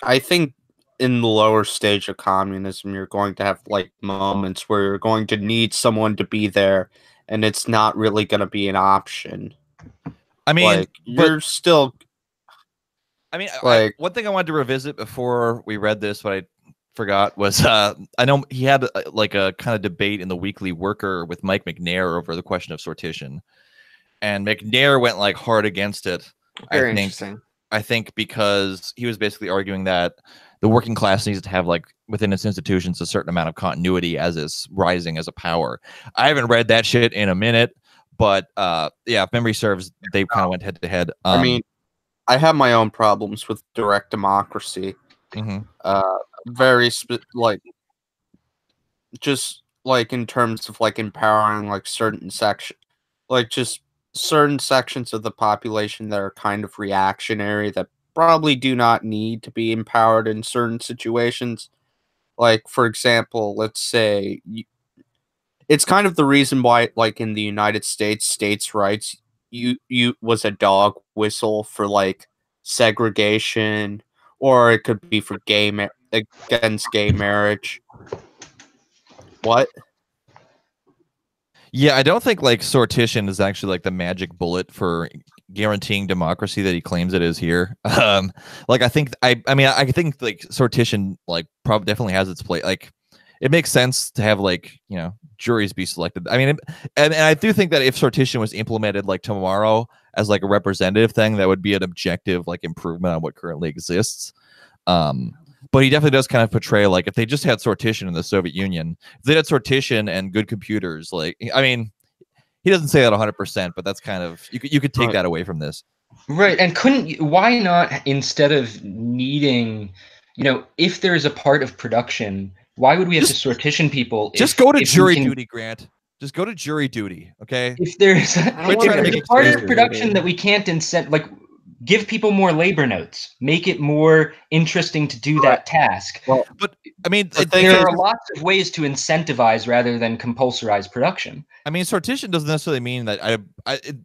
I think in the lower stage of communism, you're going to have moments where you're going to need someone to be there, and it's not really going to be an option. I mean, you're still. I mean, one thing I wanted to revisit before we read this, but I forgot, was I know he had a kind of debate in the Weekly Worker with Mike McNair over the question of sortition, and McNair went hard against it. Very interesting. I think because he was basically arguing that the working class needs to have within its institutions a certain amount of continuity as it's rising as a power. I haven't read that shit in a minute, but yeah, if memory serves, they kind of went head to head. I mean, I have my own problems with direct democracy. Very like just like in terms of like empowering like certain section, like just certain sections of the population that are kind of reactionary that probably do not need to be empowered in certain situations. Like for example, let's say it's kind of the reason why like in the United States, states' rights you was a dog whistle for like segregation, or it could be for against gay marriage. What? Yeah, I don't think like sortition is actually like the magic bullet for guaranteeing democracy that he claims it is here. Like I think I mean I think like sortition like probably definitely has its place. Like it makes sense to have like, you know, juries be selected. I mean, and I do think that if sortition was implemented like tomorrow as like a representative thing, that would be an objective like improvement on what currently exists. But he definitely does kind of portray like if they just had sortition in the Soviet Union, if they had sortition and good computers, like I mean, he doesn't say that 100%, but that's kind of you could take that away from this. Right, and why not, instead of needing, you know, if there's a part of production, why would we have to sortition people? Just go to jury duty, Grant. Just go to jury duty, okay? If there's a part of production that we can't incent, like give people more labor notes, make it more interesting to do that task. Well, but I mean, there are lots of ways to incentivize rather than compulsorize production. I mean, sortition doesn't necessarily mean that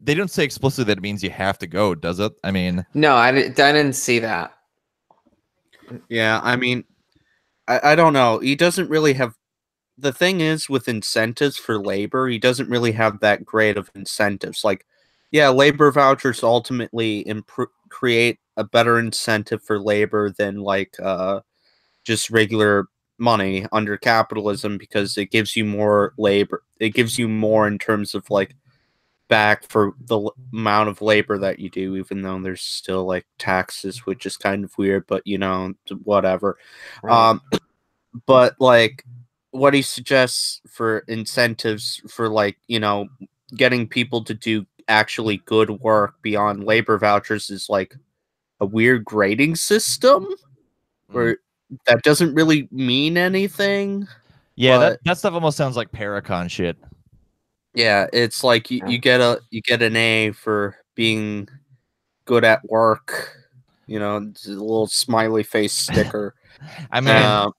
they don't say explicitly that it means you have to go, does it? I mean, no, I didn't see that. Yeah, I mean, I don't know. He doesn't really have. The thing is, with incentives for labor, he doesn't really have that great of incentives. Like, yeah, labor vouchers ultimately create a better incentive for labor than like just regular money under capitalism, because it gives you more labor. It gives you more in terms of like back for the amount of labor that you do, even though there's still like taxes, which is kind of weird, but you know, whatever. Right. But like what he suggests for incentives for like, you know, getting people to do actually good work beyond labor vouchers is like a weird grading system where that doesn't really mean anything. Yeah, that stuff almost sounds like Paracon shit. Yeah, it's like you get an A for being good at work. You know, it's a little smiley face sticker. I mean,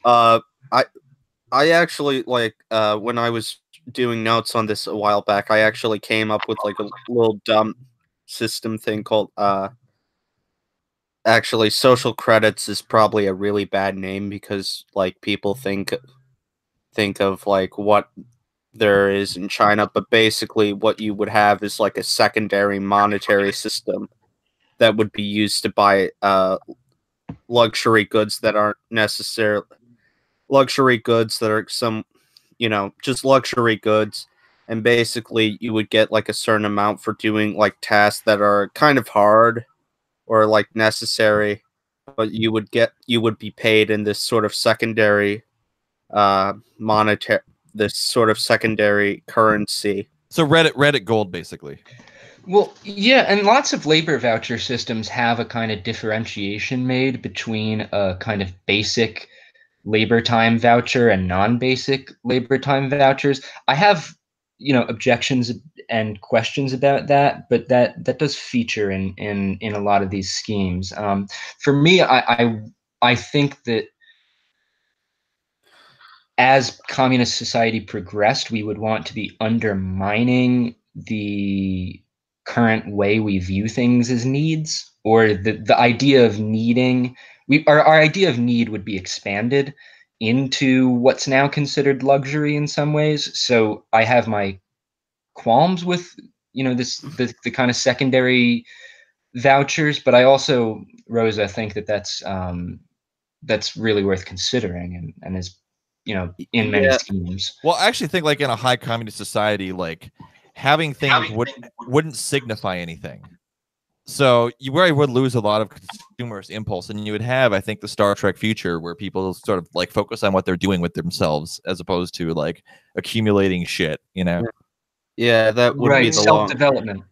I actually like when I was doing notes on this a while back, I actually came up with like a little dumb system thing called actually social credits is probably a really bad name because like people think of like what there is in China, but basically what you would have is like a secondary monetary system that would be used to buy luxury goods that aren't necessarily luxury goods that are some, you know, just luxury goods. And basically you would get like a certain amount for doing like tasks that are kind of hard or like necessary, but you would be paid in this sort of secondary monetary, this sort of secondary currency. So Reddit gold, basically. Well, yeah, and lots of labor voucher systems have a kind of differentiation made between a kind of basic labor time voucher and non-basic labor time vouchers. I have, you know, objections and questions about that, but that does feature in a lot of these schemes. For me, I think that as communist society progressed, we would want to be undermining the current way we view things as needs, or the idea of needing. Our idea of need would be expanded into what's now considered luxury in some ways. So I have my qualms with, you know, the kind of secondary vouchers, but I also, Rosa, think that that's really worth considering and is, you know, in many schemes. Well, I actually think like in a high communist society, like having things wouldn't signify anything. So you really would lose a lot of consumerist impulse, and you would have, I think, the Star Trek future where people sort of like focus on what they're doing with themselves as opposed to like accumulating shit, you know? Yeah, that would be the self-development.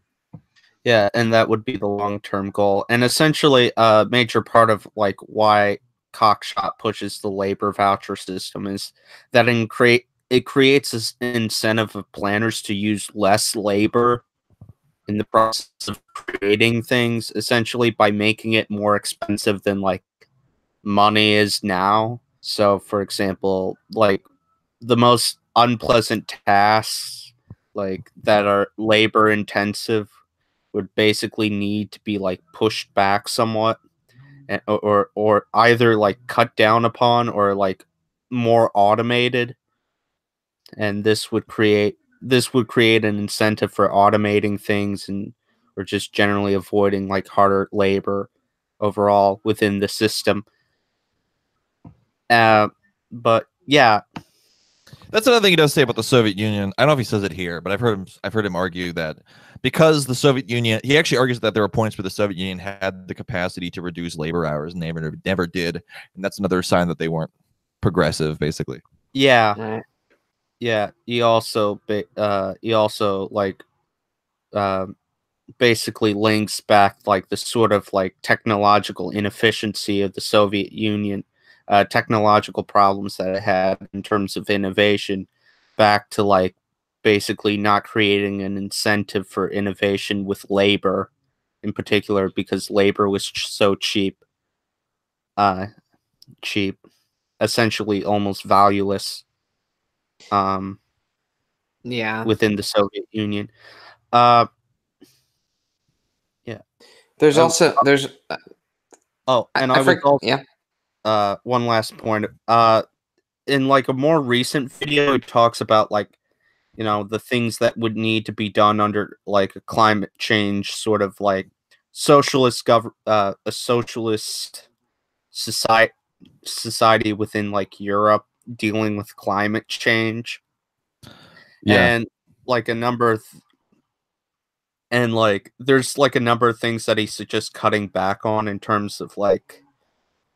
Yeah, and that would be the long-term goal. And essentially, a major part of like why Cockshott pushes the labor voucher system is that it creates this incentive of planners to use less labor in the process of creating things, essentially by making it more expensive than like money is now. So, for example, like the most unpleasant tasks, like that are labor intensive, would basically need to be like pushed back somewhat, or either like cut down upon or like more automated, and this would create an incentive for automating things and or just generally avoiding like harder labor overall within the system. But yeah, That's another thing he does say about the Soviet Union. I don't know if he says it here, but I've heard him argue that because the Soviet Union, he actually argues that there were points where the Soviet Union had the capacity to reduce labor hours, and they never did, and that's another sign that they weren't progressive, basically. yeah, Right. yeah. He also like basically links back like the sort of like technological inefficiency of the Soviet Union, technological problems that it had in terms of innovation, back to like basically not creating an incentive for innovation with labor in particular, because labor was so cheap, cheap, essentially almost valueless, Yeah. within the Soviet Union. Uh, yeah. There's also there's Oh, and I I was also yeah. one last point. In like a more recent video, it talks about like, you know, the things that would need to be done under like a climate change sort of like a socialist society within like Europe dealing with climate change. Yeah. And like a number of and like there's like a number of things that he's just cutting back on in terms of like,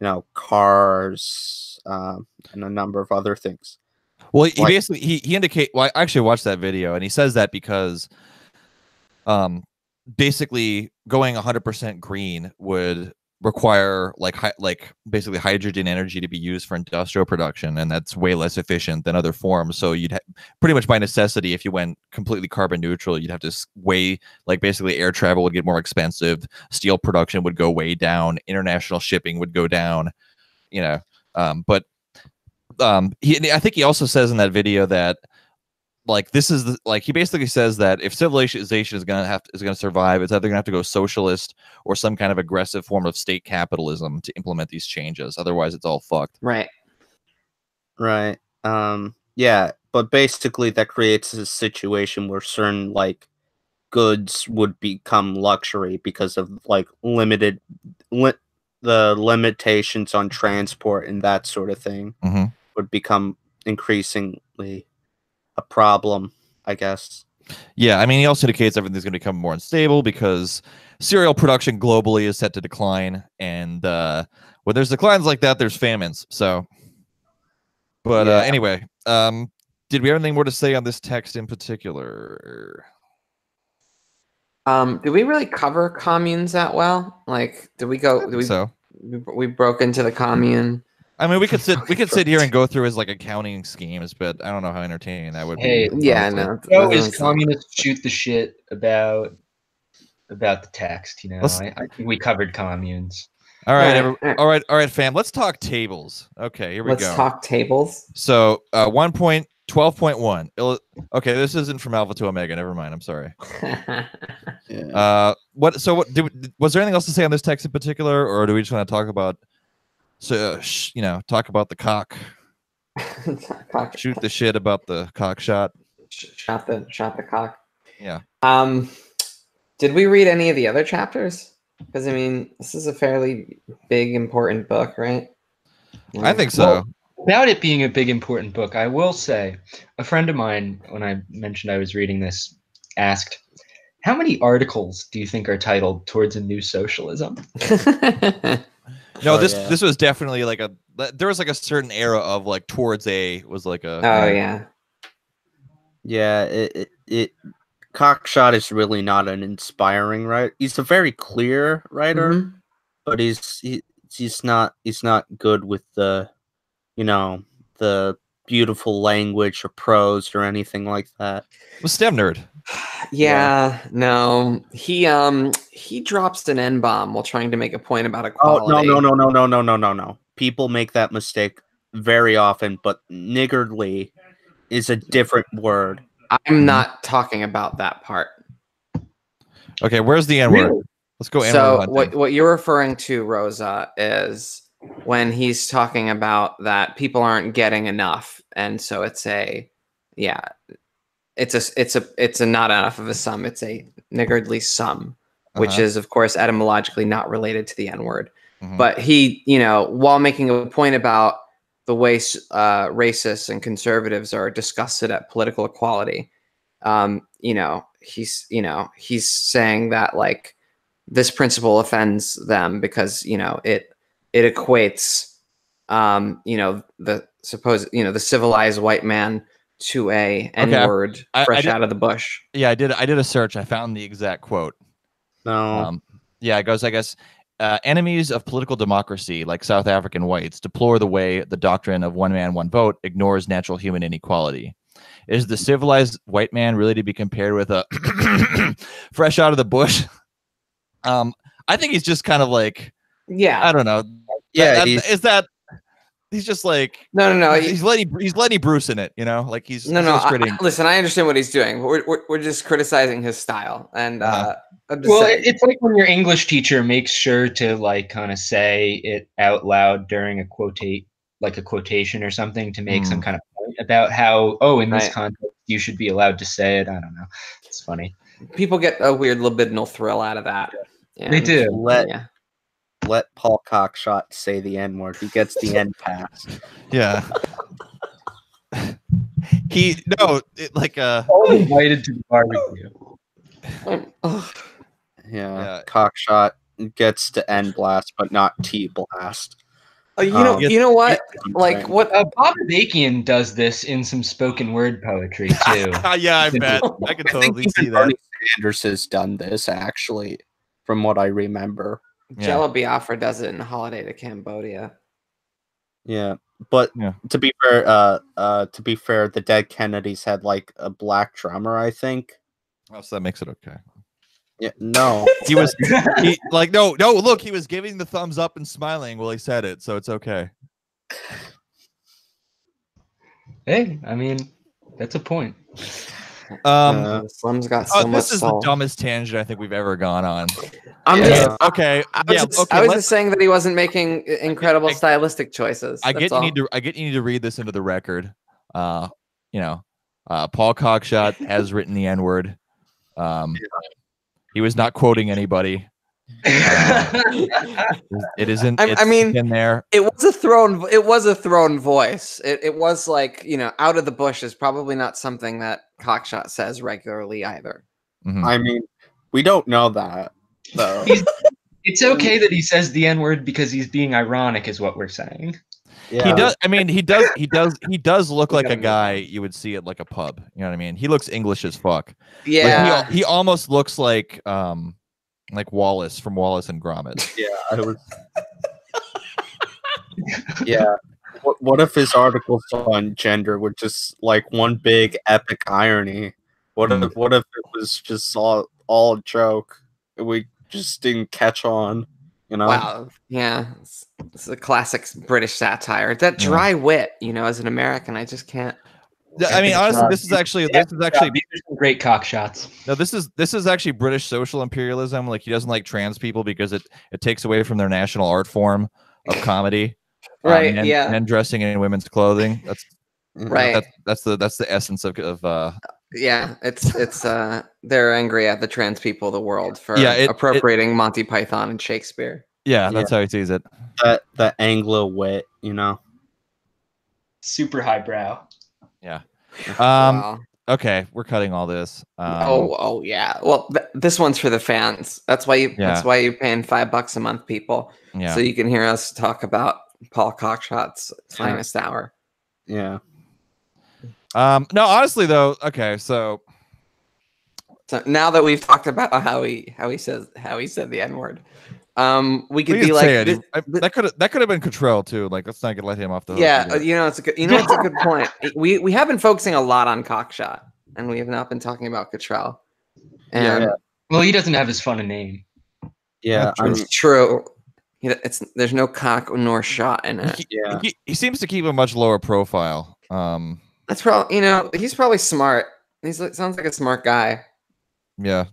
you know, cars, and a number of other things. Well, he Like, basically he indicate. Well, I actually watched that video, and he says that because, basically going 100% green would require like basically hydrogen energy to be used for industrial production, and that's way less efficient than other forms. So you'd pretty much by necessity, if you went completely carbon neutral, you'd have to like basically air travel would get more expensive, steel production would go way down, international shipping would go down, you know. But I think he also says in that video that like this is like he basically says that if civilization is gonna survive, it's either gonna have to go socialist or some kind of aggressive form of state capitalism to implement these changes. Otherwise, it's all fucked. Right. right. Yeah, but basically that creates a situation where certain like goods would become luxury because of like the limitations on transport and that sort of thing would become increasingly a problem, I guess. Yeah, I mean, he also indicates everything's going to become more unstable because cereal production globally is set to decline, and when there's declines like that, there's famines. So, but Yeah. anyway, did we have anything more to say on this text in particular? Did we really cover communes that well? Like, did we go? Did we? So We broke into the commune. I mean, we could sit here and go through his like accounting schemes, but I don't know how entertaining that would Hey, be. Yeah, honestly. no. Is communists shoot the shit about the text? You know, Let's- I think we covered communes. All right, All right. all right, fam. Let's talk tables. Okay, here we go. Let's talk tables. So 1.12.1. Okay, this isn't from Alpha to Omega. Never mind. I'm sorry. Yeah. Was there anything else to say on this text in particular, or do we just want to talk about? So talk about the cock. Shoot the shit about the Cockshott. Shot the cock. Yeah. Did we read any of the other chapters? Because I mean, this is a fairly big, important book, right? I think so. Well, about it being a big, important book, I will say, a friend of mine, when I mentioned I was reading this, asked, "How many articles do you think are titled Towards a New Socialism?" No, this was definitely like there was like a certain era of like towards a was like a Oh yeah. Yeah, it Cockshott is really not an inspiring writer. He's a very clear writer, Mhm. but he's not good with the, the beautiful language or prose or anything like that. Well, STEM nerd. Yeah, no. He drops an N-bomb while trying to make a point about equality. Oh, no. People make that mistake very often, but niggardly is a different word. I'm not talking about that part. Okay, where's the N-word? Really? Let's go N-word So hunting. what you're referring to, Rosa, is when he's talking about that people aren't getting enough, and so it's a not enough of a sum. It's a niggardly sum, which is of course etymologically not related to the N-word. But he, while making a point about the way racists and conservatives are disgusted at political equality, he's saying that like this principle offends them because it equates the civilized white man to a N-word fresh out of the bush. Yeah, I did a search. I found the exact quote. No. Yeah, it goes, I guess, enemies of political democracy, like South African whites, deplore the way the doctrine of one man, one vote ignores natural human inequality. Is the civilized white man really to be compared with a fresh out of the bush? I think he's just kind of like, I don't know. Yeah, he's just like no. He's Lenny Bruce in it, like he's listen, I understand what he's doing. We're just criticizing his style, and it's like when your English teacher makes sure to like kind of say it out loud during a quotation or something to make some kind of point about how in this context you should be allowed to say it. I don't know. It's funny. People get a weird libidinal thrill out of that. And they do. Let Paul Cockshott say the N-word. He gets the N pass. Yeah. all invited to the barbecue. Yeah. Cockshott gets to N blast, but not T blast. You know what? Like what Bob Bakian does this in some spoken word poetry too. Yeah, I bet. I can totally see that. Bernie Sanders has done this actually, from what I remember. Jello Biafra does it in Holiday to Cambodia. Yeah, but to be fair, the Dead Kennedys had like a black drummer, I think. Oh, so that makes it okay. Yeah, no, no. Look, he was giving the thumbs up and smiling while he said it, so it's okay. Hey, I mean, that's a point. Slum's got so much this is soul. the dumbest tangent I think we've ever gone on. I was just saying that he wasn't making incredible stylistic choices. I get you need to read this into the record. Paul Cockshott has written the N-word. He was not quoting anybody. It isn't. I mean, in there. It was a thrown voice. It was like out of the bush is probably not something that Cockshott says regularly either. I mean, we don't know that. So it's okay that he says the N-word because he's being ironic, is what we're saying. Yeah. He does. I mean, he does look like a guy you would see at like a pub. You know what I mean? He looks English as fuck. Yeah. Like he almost looks like Wallace from Wallace and Gromit. Yeah, I was. Yeah. What if his articles on gender were just like one big epic irony? What if it was just all a joke? We just didn't catch on, Wow. Yeah. It's a classic British satire. That dry wit, as an American, I just can't. I mean, honestly, this is actually these are some great cock shots. No, this is actually British social imperialism. Like he doesn't like trans people because it takes away from their national art form of comedy. Right. Men dressing in women's clothing. That's right. That's the essence of yeah, it's they're angry at the trans people of the world for appropriating Monty Python and Shakespeare. Yeah, that's how he sees it. The Anglo wit, super highbrow. Yeah. Wow. Okay, we're cutting all this. Oh yeah. Well, this one's for the fans. That's why you're paying $5 a month, people. Yeah. So you can hear us talk about Paul Cockshott's finest hour. Yeah. No, honestly though, okay, so So now that we've talked about how he said the N-word, we could be like that could have been Cottrell too. Like, let's not let him off the hook. Yeah, it's a good point. We have been focusing a lot on Cockshott, and we have not been talking about Cottrell. And well, he doesn't have as fun a name. Yeah, it's true. There's no cock nor shot in it. He seems to keep a much lower profile. That's probably he's probably smart. Sounds like a smart guy. Yeah.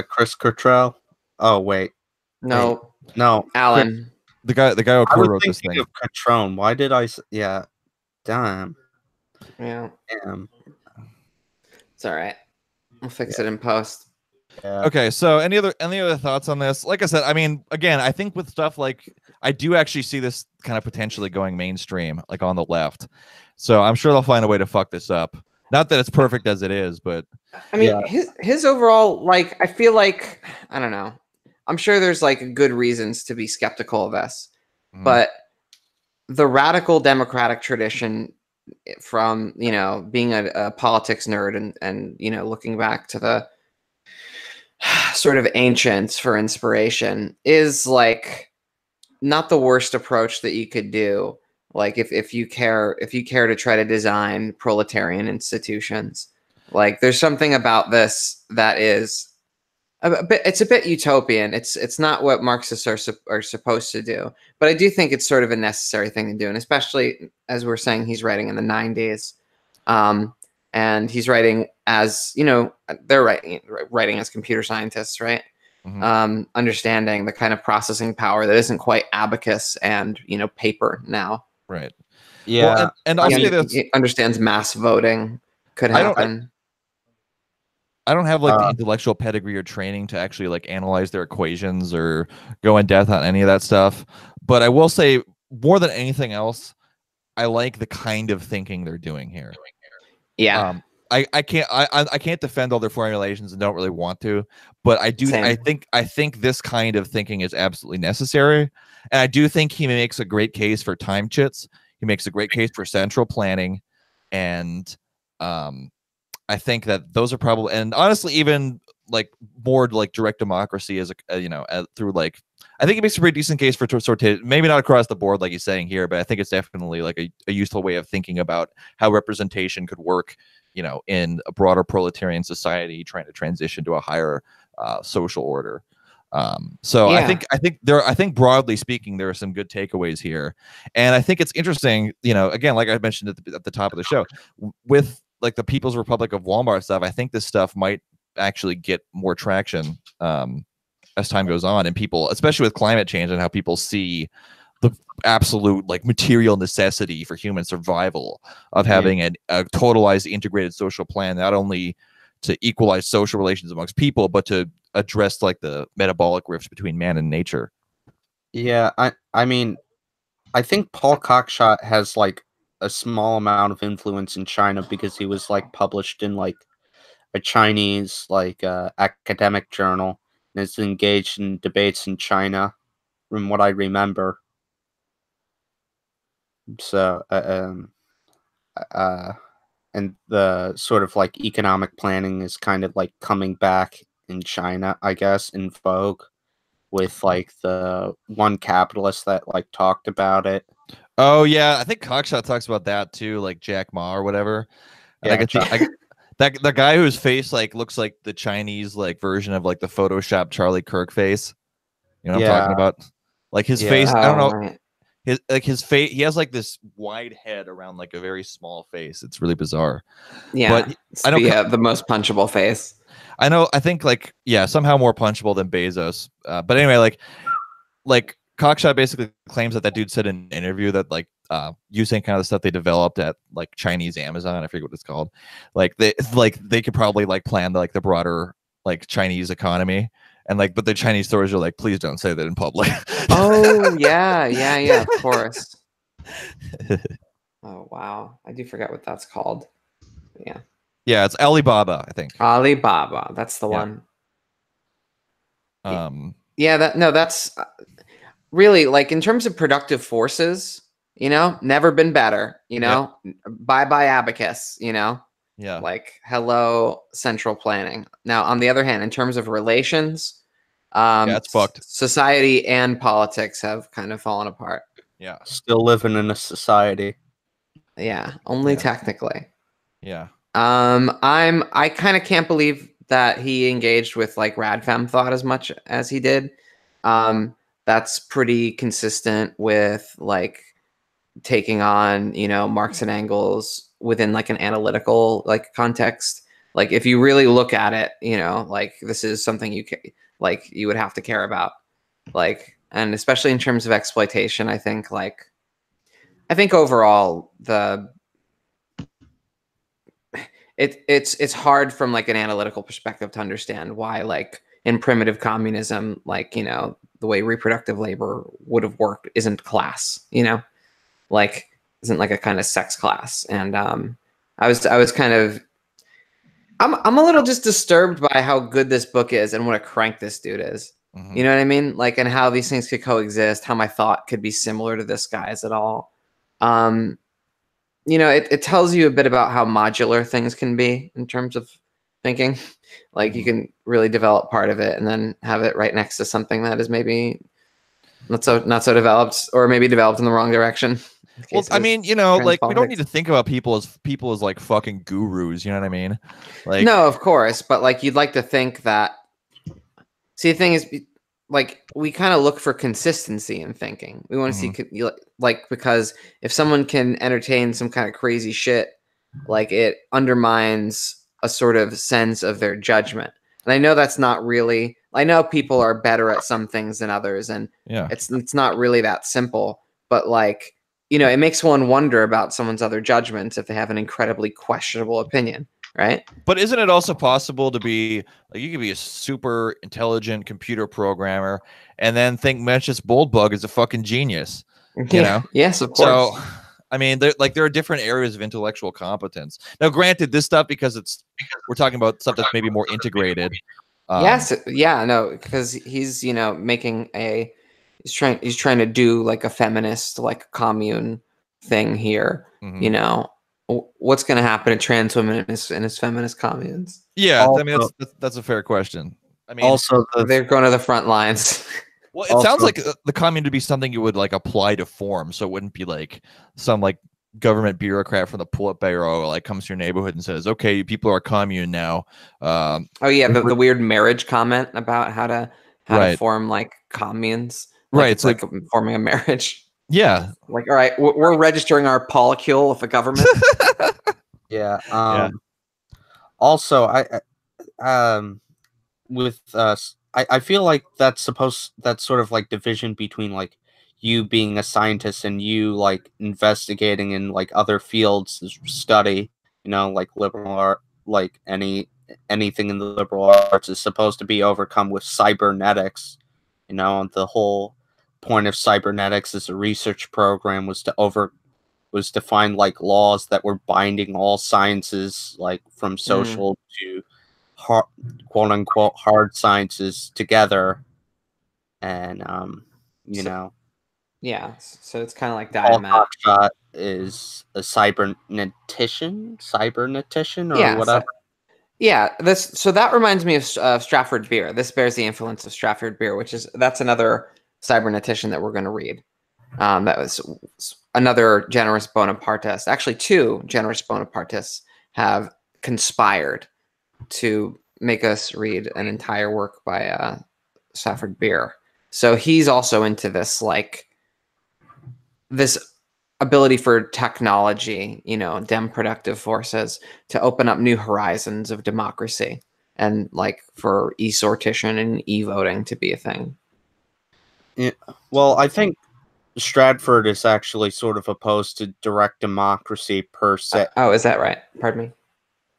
Chris Cottrell. Oh wait. No. No. Alan. The guy who co-wrote this thing. Of Catrone. Why did I? Yeah. Damn. Yeah. Damn. It's all right. We'll fix it in post. Yeah. Okay, so any other thoughts on this? Like I said, I mean, again, I think with stuff like I do actually see this kind of potentially going mainstream, like on the left. So I'm sure they'll find a way to fuck this up. Not that it's perfect as it is, but I mean, his overall, like, I feel like, I don't know. I'm sure there's like good reasons to be skeptical of this, but the radical democratic tradition from, being a politics nerd and, looking back to the sort of ancients for inspiration is like not the worst approach that you could do. Like if you care to try to design proletarian institutions, like there's something about this that is it's a bit utopian. It's not what Marxists are supposed to do, but I do think it's sort of a necessary thing to do, and especially as we're saying, he's writing in the 90s. And he's writing as, they're writing as computer scientists, right? Understanding the kind of processing power that isn't quite abacus and, paper now. Right. Yeah. Well, and I'll say this. He understands mass voting could happen. I don't have like the intellectual pedigree or training to actually like analyze their equations or go in depth on any of that stuff. But I will say more than anything else, I like the kind of thinking they're doing here. Yeah. I can't defend all their formulations and don't really want to, but I do. Same. I think this kind of thinking is absolutely necessary, and I do think he makes a great case for time chits. He makes a great case for central planning, and I think that those are probably, and honestly, even like more like direct democracy as a through like. I think it makes a pretty decent case for sorted, maybe not across the board like he's saying here, but I think it's definitely like a useful way of thinking about how representation could work, in a broader proletarian society trying to transition to a higher social order. So yeah. I think broadly speaking, there are some good takeaways here, and I think it's interesting. Again, like I mentioned at the top of the show, with like the People's Republic of Walmart stuff, I think this stuff might actually get more traction. As time goes on, and people, especially with climate change and how people see the absolute like material necessity for human survival of having a totalized integrated social plan, not only to equalize social relations amongst people, but to address like the metabolic rifts between man and nature. Yeah, I mean, I think Paul Cockshott has like a small amount of influence in China because he was like published in like a Chinese like academic journal. And is engaged in debates in China, from what I remember. So, and the sort of like economic planning is kind of like coming back in China, I guess, in vogue, with like the one capitalist that like talked about it. Oh yeah, I think Cockshott talks about that too, like Jack Ma or whatever. And yeah, the guy whose face like looks like the Chinese like version of like the Photoshop Charlie Kirk face. You know what I'm talking about? Like his face, I don't know. His face, he has like this wide head around like a very small face. It's really bizarre. Yeah. But I don't the most punchable face. I know, I think like, yeah, somehow more punchable than Bezos. But anyway, like Cockshott basically claims that dude said in an interview that like using kind of the stuff they developed at like Chinese Amazon, I forget what it's called, like they could probably like plan like the broader like Chinese economy, and like but the Chinese stores are like, please don't say that in public. Oh yeah, of course. Oh wow, I do forget what that's called. Yeah, it's Alibaba, I think. Alibaba, that's the one. That's really like in terms of productive forces, never been better, bye abacus, Yeah. Like, hello, central planning. Now, on the other hand, in terms of relations, it's fucked. society and politics have kind of fallen apart. Yeah. Still living in a society. Yeah, only technically. Yeah. I kind of can't believe that he engaged with like Radfem thought as much as he did. That's pretty consistent with like taking on, you know, Marx and Engels within like an analytical like context. Like if you really look at it, you know, like this is something like you would have to care about. Like, and especially in terms of exploitation, I think overall it's hard from like an analytical perspective to understand why like in primitive communism, like, you know, the way reproductive labor would have worked isn't class, you know, like isn't like a kind of sex class. And I was kind of I'm a little just disturbed by how good this book is and what a crank this dude is. Mhm. You know what I mean? Like, and how these things could coexist, how my thought could be similar to this guy's at all. You know, it tells you a bit about how modular things can be in terms of thinking. Like you can really develop part of it and then have it right next to something that is maybe not so developed, or maybe developed in the wrong direction. Well, I mean, you know, like we don't need to think about people as like fucking gurus. You know what I mean? Like, no, of course, but like you'd like to think that. See, the thing is, like we kind of look for consistency in thinking. We want to see like, because if someone can entertain some kind of crazy shit, like it undermines a sort of sense of their judgment. And I know that's not really. I know people are better at some things than others, and it's not really that simple. But like, you know, it makes one wonder about someone's other judgments if they have an incredibly questionable opinion, right? But isn't it also possible to be like you could be a super intelligent computer programmer and then think Mencius Boldbug is a fucking genius? You know? Yes, of course. So, I mean, there are different areas of intellectual competence. Now, granted, this stuff because we're talking about stuff that's maybe more integrated. Yes, yeah, no, because he's, you know, making he's trying to do like a feminist like commune thing here. You know, what's going to happen to trans women in his feminist communes? Yeah, I mean that's a fair question. I mean, also they're going to the front lines. Well, it sounds like the commune to be something you would like apply to form, so it wouldn't be like some like government bureaucrat from the Politburo like comes to your neighborhood and says, "Okay, you people are commune now." Oh yeah, the weird marriage comment about how to form like communes, like, right? It's like forming a marriage. Yeah, like all right, we're registering our polycule with the government. Yeah. Also, with I feel like that's sort of like division between like you being a scientist and you like investigating in like other fields of study, you know, like liberal art, like anything in the liberal arts is supposed to be overcome with cybernetics, you know, and the whole point of cybernetics as a research program was to find like laws that were binding all sciences, like from social to hard, quote unquote hard sciences together, and you know, yeah. So it's kind of like Cockshott is a cybernetician or whatever. So that reminds me of Stratford Beer. This bears the influence of Stratford Beer, that's another cybernetician that we're going to read. That was another generous Bonapartist. Actually, two generous Bonapartists have conspired to make us read an entire work by Stratford Beer. So he's also into this, like, this ability for technology, you know, productive forces to open up new horizons of democracy, and like for e-sortition and e-voting to be a thing. Yeah. Well, I think Stratford is actually sort of opposed to direct democracy per se. Oh, is that right? Pardon me?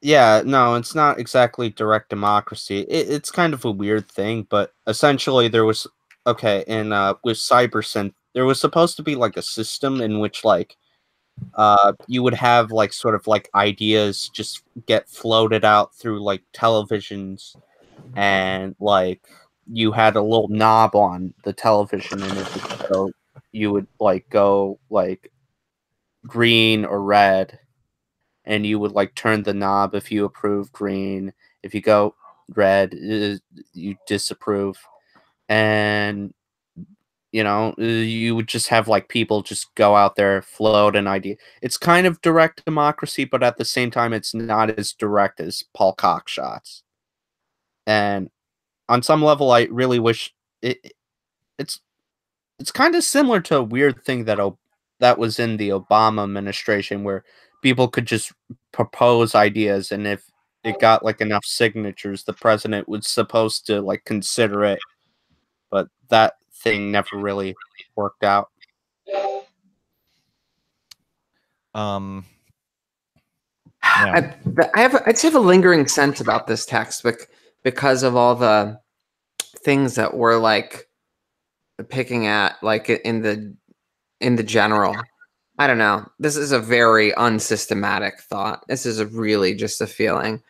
Yeah, no, it's not exactly direct democracy. It's kind of a weird thing, but essentially there was with CyberSynth, there was supposed to be like a system in which like you would have like sort of like ideas just get floated out through like televisions, and like you had a little knob on the television, and it would go, you would like go like green or red, and you would like turn the knob if you approve green. If you go red, you disapprove. And you would just have like people just go out there, float an idea. It's kind of direct democracy, but at the same time, it's not as direct as Paul Cockshott's. And on some level, I really wish it's kind of similar to a weird thing that was in the Obama administration, where people could just propose ideas, and if it got like enough signatures, the president was supposed to like consider it. But that thing never really worked out. Yeah. I just have a lingering sense about this text because of all the things that we're like picking at, like in the general. I don't know. This is a very unsystematic thought. This is really just a feeling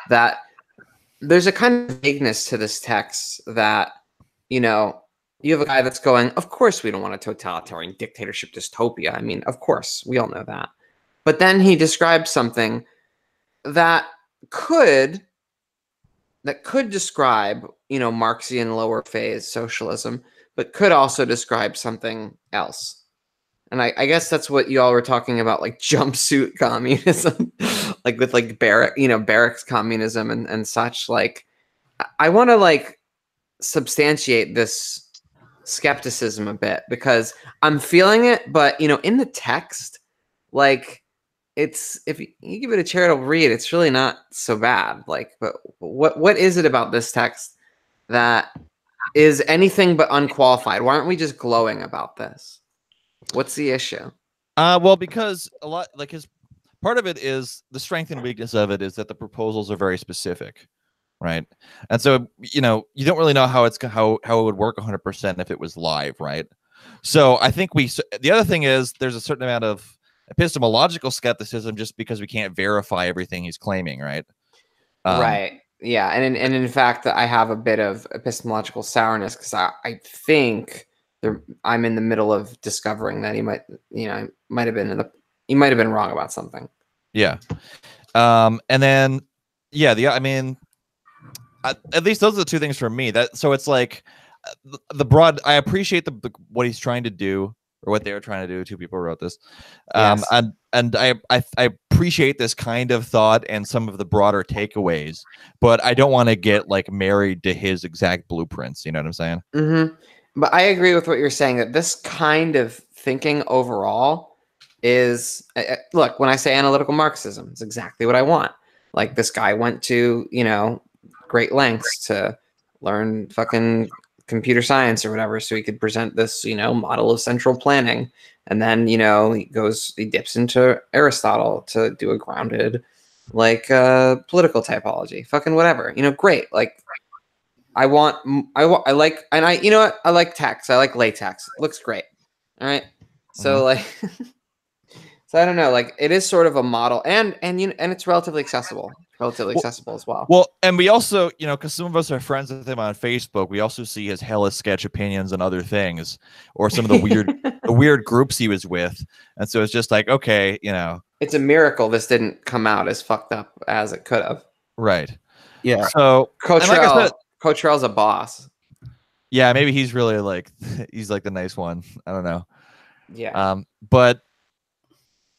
that there's a kind of vagueness to this text that, you have a guy that's going, of course we don't want a totalitarian dictatorship dystopia. I mean, of course, we all know that. But then he describes something that could describe, Marxian lower phase socialism, but could also describe something else. And I guess that's what you all were talking about, like jumpsuit communism, like with like barracks communism and such. Like, I want to like substantiate this skepticism a bit because I'm feeling it, but in the text, like it's, if you give it a charitable read, it's really not so bad. Like, but what is it about this text that is anything but unqualified? Why aren't we just glowing about this? What's the issue? Well, because a lot, like part of it is the strength and weakness of it is that the proposals are very specific, right? And so you don't really know how it would work 100% if it was live, right? So I think the other thing is there's a certain amount of epistemological skepticism just because we can't verify everything he's claiming, right? Right. Yeah, and in fact, I have a bit of epistemological sourness because I think I'm in the middle of discovering that he might have been wrong about something. Yeah. And then at least those are the two things for me. So it's like the broad. I appreciate what he's trying to do, or what they were trying to do. Two people wrote this, Yes. and I appreciate this kind of thought and some of the broader takeaways, but I don't want to get like married to his exact blueprints. You know what I'm saying? Mm-hmm. But I agree with what you're saying, that this kind of thinking overall is, look, when I say analytical Marxism, it's exactly what I want. Like, this guy went to, great lengths to learn fucking computer science or whatever so he could present this, model of central planning. And then, he dips into Aristotle to do a grounded, like, political typology. Fucking whatever. Great. Like, I like, and I like text. I like latex. It looks great. All right. So like, so I don't know, like it is sort of a model and it's relatively accessible as well. Well, and we also, because some of us are friends with him on Facebook, we also see his hella sketch opinions and other things, or some of the weird groups he was with. And so it's just like, okay, it's a miracle this didn't come out as fucked up as it could have. Right. Yeah. So Cottrell's a boss. Yeah, maybe he's really he's like the nice one. I don't know. Yeah. But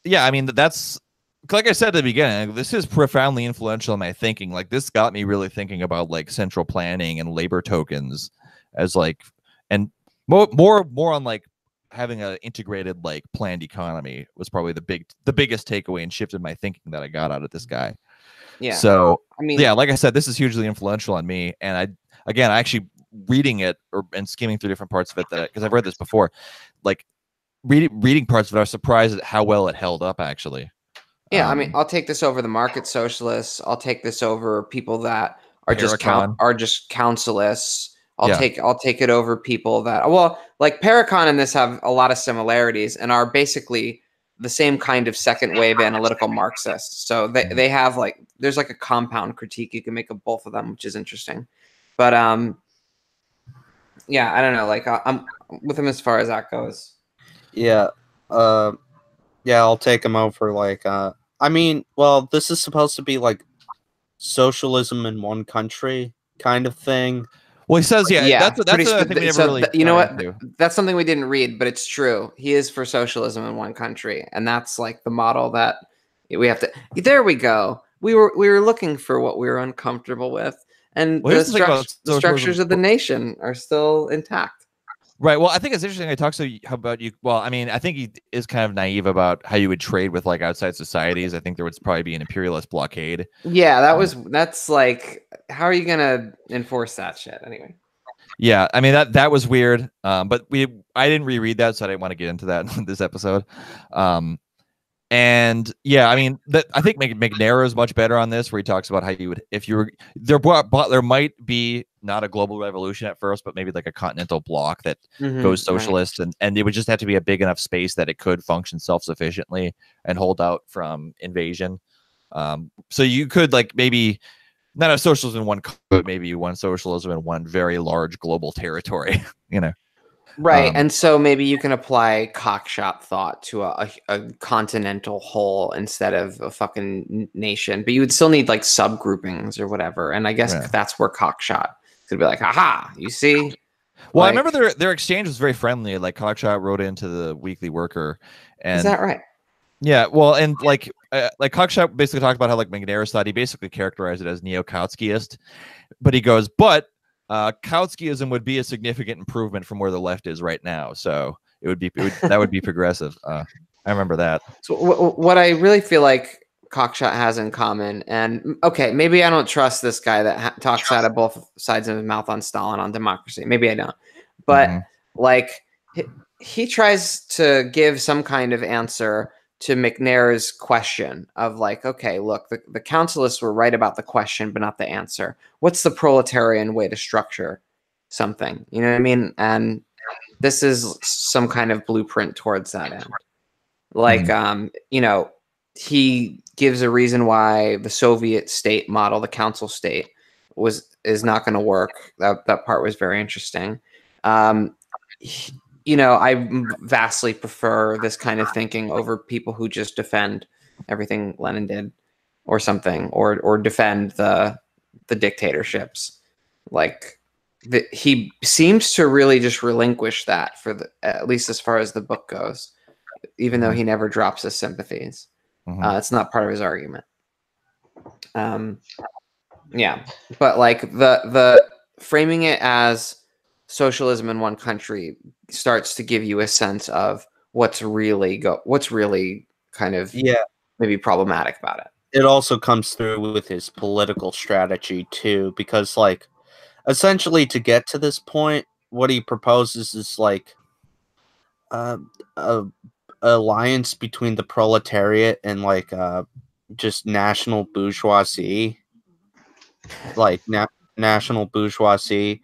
yeah, I mean, that's like I said at the beginning, this is profoundly influential in my thinking. Like, this got me really thinking about like central planning and labor tokens as and more on like having an integrated like planned economy was probably the biggest takeaway and shifted my thinking that I got out of this guy. Yeah. So I mean, yeah, like I said, this is hugely influential on me. And I actually reading it and skimming through different parts of it because I've read this before, like reading parts of it, I was surprised at how well it held up actually. Yeah, I mean, I'll take this over the market socialists. I'll take this over people that are just councilists. I'll take it over people that, well, like Paracon and this have a lot of similarities and are basically the same kind of second wave analytical Marxists. So they have like, there's like a compound critique you can make of both of them, which is interesting. But yeah, I don't know. Like I'm with him as far as that goes. Yeah. Yeah, I'll take him over like I mean, well, this is supposed to be like socialism in one country kind of thing. Well, he says, yeah, that's pretty I think we never so really. you know what? Into. That's something we didn't read, but it's true. He is for socialism in one country, and that's like the model that we have to. There we go. We were looking for what we were uncomfortable with, and Well, the structures of the nation are still intact. Right. Well, I think it's interesting. I talk so how about you. Well, I mean, I think he is kind of naive about how you would trade with like outside societies. I think there would probably be an imperialist blockade. Yeah, that's like, how are you gonna enforce that shit anyway? Yeah, I mean that was weird. But I didn't reread that, so I didn't want to get into that in this episode. And yeah, I mean, I think McNair is much better on this, where he talks about how you would, if you were there might be not a global revolution at first, but maybe like a continental bloc that goes socialist, right. and it would just have to be a big enough space that it could function self-sufficiently and hold out from invasion. So you could like maybe not have socialism in one, but maybe you want socialism in one very large global territory, you know. Right, and so maybe you can apply Cockshott thought to a continental whole instead of a fucking nation, but you would still need like subgroupings or whatever. And I guess that's where Cockshott could be like, "Aha, you see." Well, like, I remember their exchange was very friendly. Like Cockshott wrote into the Weekly Worker, and is that right? Yeah, well, and like Cockshott basically talked about how like McNair thought he basically characterized it as neo-Kautskyist, but he goes, but Kautskyism would be a significant improvement from where the left is right now. So that would be progressive. I remember that. So what I really feel like Cockshott has in common, and okay, maybe I don't trust this guy that talks out of both sides of his mouth on Stalin, on democracy. Maybe I don't, but like he tries to give some kind of answer to McNair's question of like, okay, look, the councilists were right about the question, but not the answer. What's the proletarian way to structure something? You know what I mean? And this is some kind of blueprint towards that end. Like, you know, he gives a reason why the Soviet state model, the council state, is not going to work. That part was very interesting. You know, I vastly prefer this kind of thinking over people who just defend everything Lenin did or something, or defend the dictatorships. Like he seems to really just relinquish that for at least as far as the book goes, even though he never drops his sympathies. It's not part of his argument. Yeah, but like the framing it as socialism in one country starts to give you a sense of what's really kind of maybe problematic about it. It also comes through with his political strategy too, because like essentially to get to this point, what he proposes is like a alliance between the proletariat and like just national bourgeoisie, like national bourgeoisie.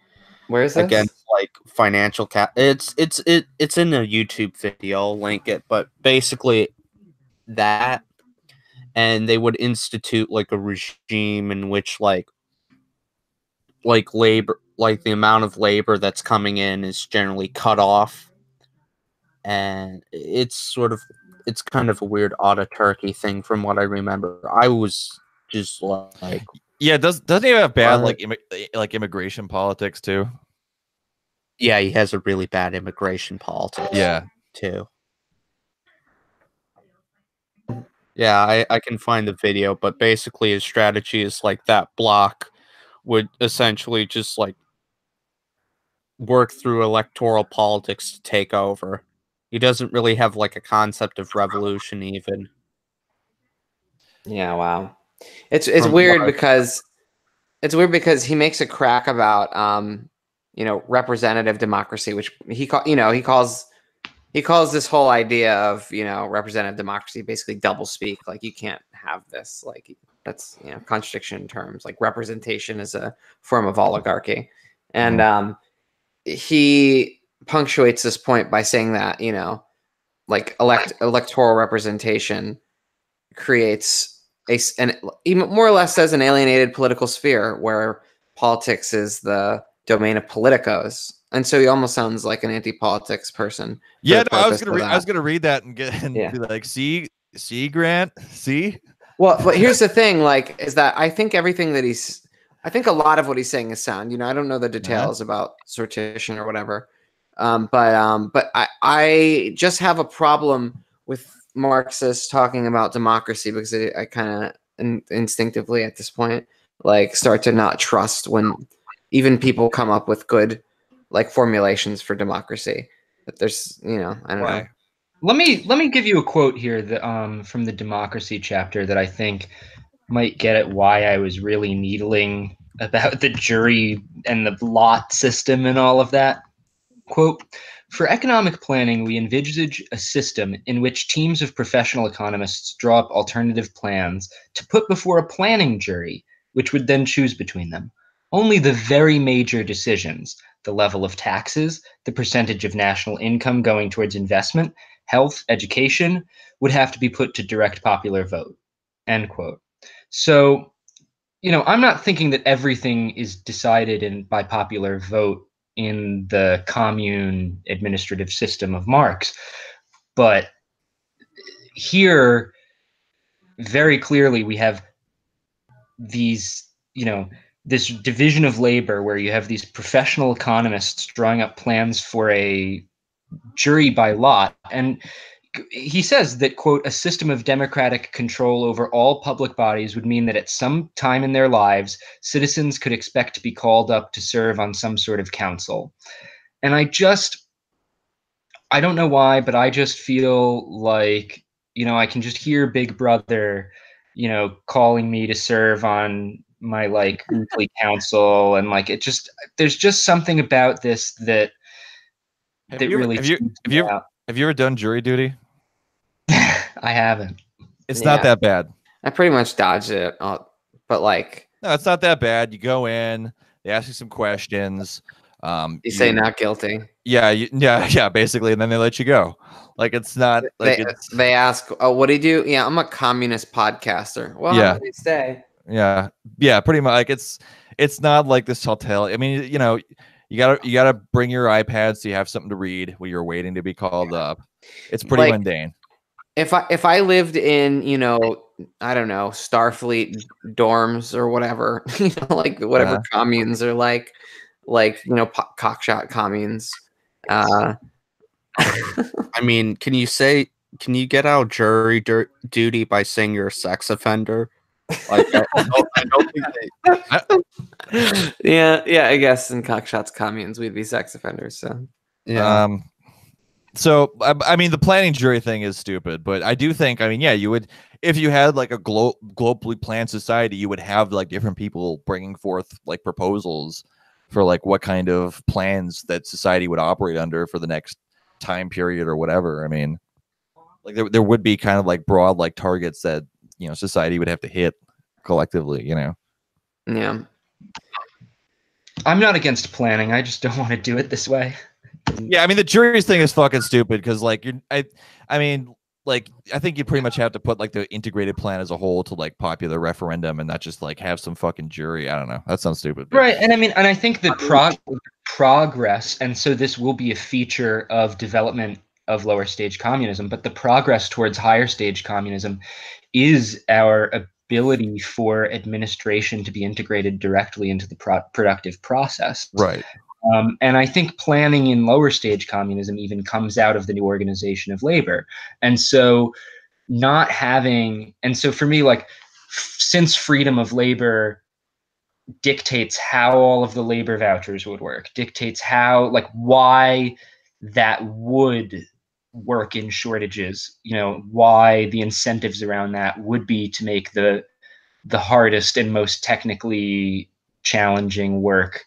Where is this? Against like financial cap. It's in a YouTube video. I'll link it, but basically that, and they would institute like a regime in which like labor, like the amount of labor that's coming in is generally cut off, and it's kind of a weird autarky thing from what I remember. I was just like, yeah, doesn't he have bad like immigration politics too? Yeah, he has a really bad immigration politics. Yeah, too. Yeah, I can find the video, but basically his strategy is like that bloc would essentially just like work through electoral politics to take over. He doesn't really have like a concept of revolution even. Yeah, wow. It's weird because he makes a crack about you know, representative democracy, which he calls this whole idea of, you know, representative democracy basically double speak. Like, you can't have this. Like, that's, you know, contradiction in terms. Like, representation is a form of oligarchy. And he punctuates this point by saying that, you know, like electoral representation creates an even more or less as an alienated political sphere where politics is the domain of politicos, and so he almost sounds like an anti-politics person. Yeah, no, I was gonna read that and be like, see, See, Grant. See. Well, but here's the thing, like, is that I think everything that I think a lot of what he's saying is sound. You know, I don't know the details about sortition or whatever, but I just have a problem with Marxists talking about democracy because I kind of instinctively at this point like start to not trust when even people come up with good like formulations for democracy. But there's, you know, I don't know. Let me give you a quote here that from the democracy chapter that I think might get at why I was really needling about the jury and the lot system and all of that. Quote, "For economic planning, we envisage a system in which teams of professional economists draw up alternative plans to put before a planning jury, which would then choose between them. Only the very major decisions, the level of taxes, the percentage of national income going towards investment, health, education, would have to be put to direct popular vote." End quote. So, you know, I'm not thinking that everything is decided by popular vote in the commune administrative system of Marx, but here, very clearly, we have these, you know, this division of labor where you have these professional economists drawing up plans for a jury by lot. And he says that, quote, "a system of democratic control over all public bodies would mean that at some time in their lives, citizens could expect to be called up to serve on some sort of council." And I don't know why, but I just feel like, you know, I can just hear Big Brother, you know, calling me to serve on my like weekly council, and like there's just something about this that really have you ever done jury duty? I haven't. It's not that bad. I pretty much dodged it, but like, no, it's not that bad. You go in, they ask you some questions. You say not guilty. Yeah, yeah, basically, and then they let you go. Like it's not like they ask, "Oh, what do you do?" Yeah, I'm a communist podcaster. Well, yeah, how do you say? Yeah, pretty much. Like it's not like this hotel. I mean, you know, you gotta bring your iPad so you have something to read while you're waiting to be called up. It's pretty like, mundane. If I lived in, you know, I don't know, Starfleet dorms or whatever, you know, like whatever communes are like, you know, Cockshott communes. I mean, can you get out jury duty by saying you're a sex offender? Like, I don't think they... yeah, I guess in Cockshott's communes we'd be sex offenders. So yeah. So I mean, the planning jury thing is stupid, but I do think, I mean, yeah, you would, if you had like a globally planned society, you would have like different people bringing forth like proposals for like what kind of plans that society would operate under for the next time period or whatever. I mean, like there would be kind of like broad like targets that, you know, society would have to hit collectively, you know. Yeah. I'm not against planning. I just don't want to do it this way. Yeah, I mean the juries thing is fucking stupid because like I mean like I think you pretty much have to put like the integrated plan as a whole to like popular referendum and not just like have some fucking jury. I don't know. That sounds stupid. Right, and I mean, and I think that progress, and so this will be a feature of development of lower stage communism, but the progress towards higher stage communism is our ability for administration to be integrated directly into the productive process. Right. And I think planning in lower stage communism even comes out of the new organization of labor. And so not having, and so for me, like, since freedom of labor dictates how all of the labor vouchers would work, dictates how, like, why that would work in shortages, you know, why the incentives around that would be to make the hardest and most technically challenging work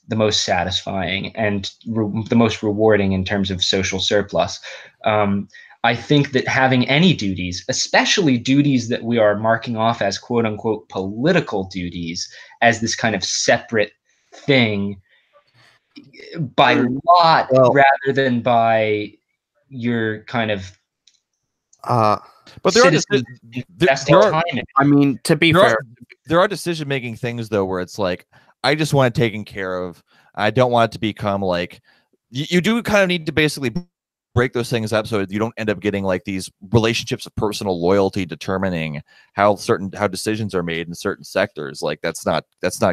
the most satisfying and the most rewarding in terms of social surplus. I think that having any duties, especially duties that we are marking off as quote unquote political duties, as this kind of separate thing by lot rather than by your kind of but there are I mean, to be fair, there are decision-making things though where it's like, I just want it taken care of. I don't want it to become like, you do kind of need to basically break those things up so you don't end up getting like these relationships of personal loyalty determining how decisions are made in certain sectors. Like that's not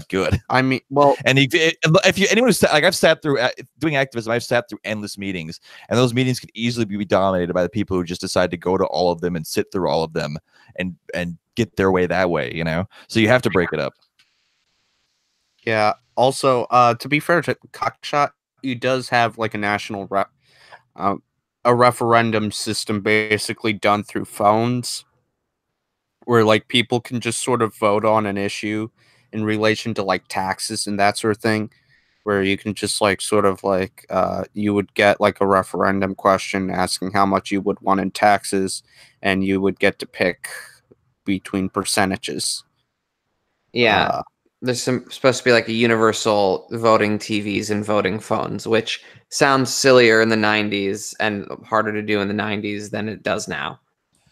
good. I mean, well, and anyone who's like, I've sat through doing activism, I've sat through endless meetings, and those meetings could easily be dominated by the people who just decide to go to all of them and sit through all of them and get their way that way, you know. So you have to break it up. Yeah. Also, to be fair to Cockshott, he does have like a national a referendum system basically done through phones, where like people can just sort of vote on an issue in relation to like taxes and that sort of thing, where you can just like sort of like you would get like a referendum question asking how much you would want in taxes, and you would get to pick between percentages. Yeah. There's supposed to be like a universal voting TVs and voting phones, which sounds sillier in the 90s and harder to do in the 90s than it does now.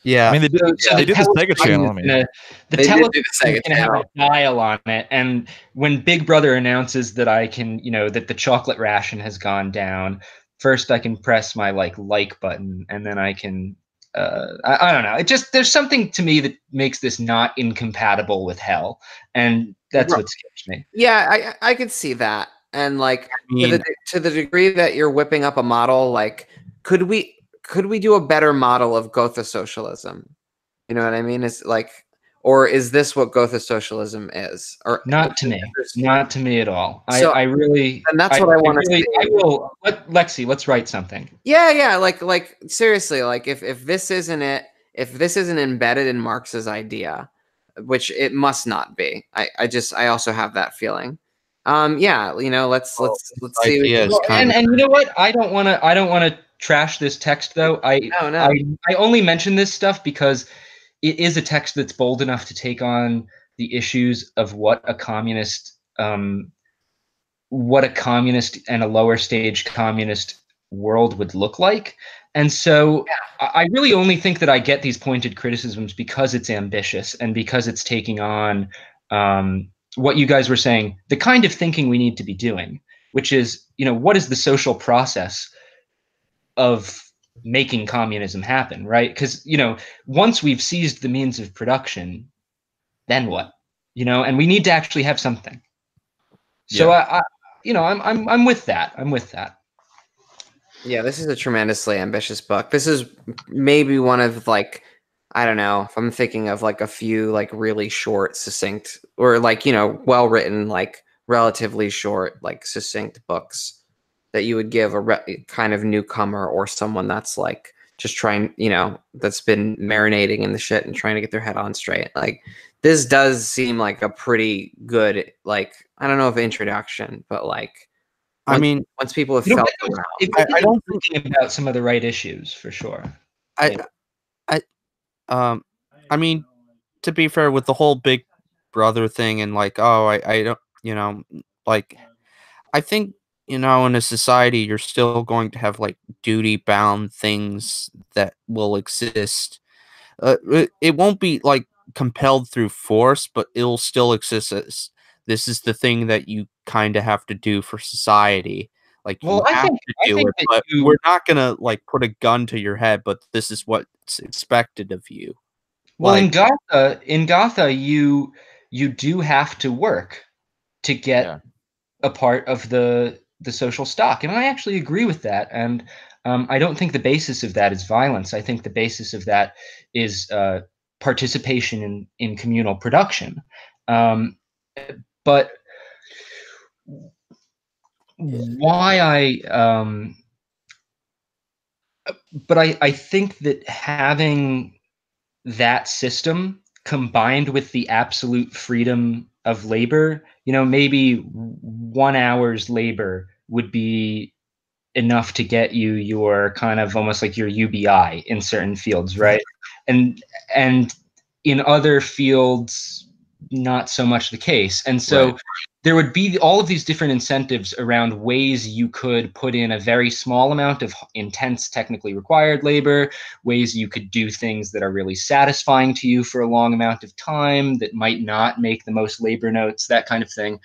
Yeah. I mean, they did the Sega channel. The television is going to have a dial on it, and when Big Brother announces that I can, that the chocolate ration has gone down, first I can press my like button, and then I can. I don't know. It just, there's something to me that makes this not incompatible with hell, and that's what scares me. Yeah, I could see that, and like to the degree that you're whipping up a model, like could we do a better model of Gotha socialism? You know what I mean? Is like, or is this what Gotha socialism is? Or not to me at all. So, I really, and that's what I want to see. I will. Lexi, let's write something. Yeah. Like seriously, like if this isn't it, if this isn't embedded in Marx's idea, which it must not be. I also have that feeling. Yeah, let's see. And you know what? I don't want to trash this text though. I only mention this stuff because it is a text that's bold enough to take on the issues of what a communist and a lower stage communist world would look like. And so I really only think that I get these pointed criticisms because it's ambitious and because it's taking on what you guys were saying, the kind of thinking we need to be doing, which is, what is the social process of making communism happen, right? Because, once we've seized the means of production, then what? And we need to actually have something. So I'm with that. I'm with that. Yeah, this is a tremendously ambitious book. This is maybe one of like, I don't know, if I'm thinking of like a few like really short, succinct, or like, well written, like relatively short, like succinct books that you would give a kind of newcomer or someone that's like just trying, that's been marinating in the shit and trying to get their head on straight. Like this does seem like a pretty good, like, I don't know if introduction, but like, once people have felt around, I don't thinking about some of the right issues for sure. I mean, to be fair, with the whole Big Brother thing and like, I don't, like, I think, in a society, you're still going to have like duty-bound things that will exist. It won't be like compelled through force, but it'll still exist as this is the thing that you kind of have to do for society. Like, you have to do it, but we're not gonna like put a gun to your head. But this is what's expected of you. Well, in Gotha, you do have to work to get a part of the social stock, and I actually agree with that. And I don't think the basis of that is violence. I think the basis of that is participation in communal production. But why I think that having that system combined with the absolute freedom of labor, maybe 1 hour's labor would be enough to get you your kind of almost like your UBI in certain fields, right? And in other fields, not so much the case. And so there would be all of these different incentives around ways you could put in a very small amount of intense, technically required labor, ways you could do things that are really satisfying to you for a long amount of time that might not make the most labor notes, that kind of thing.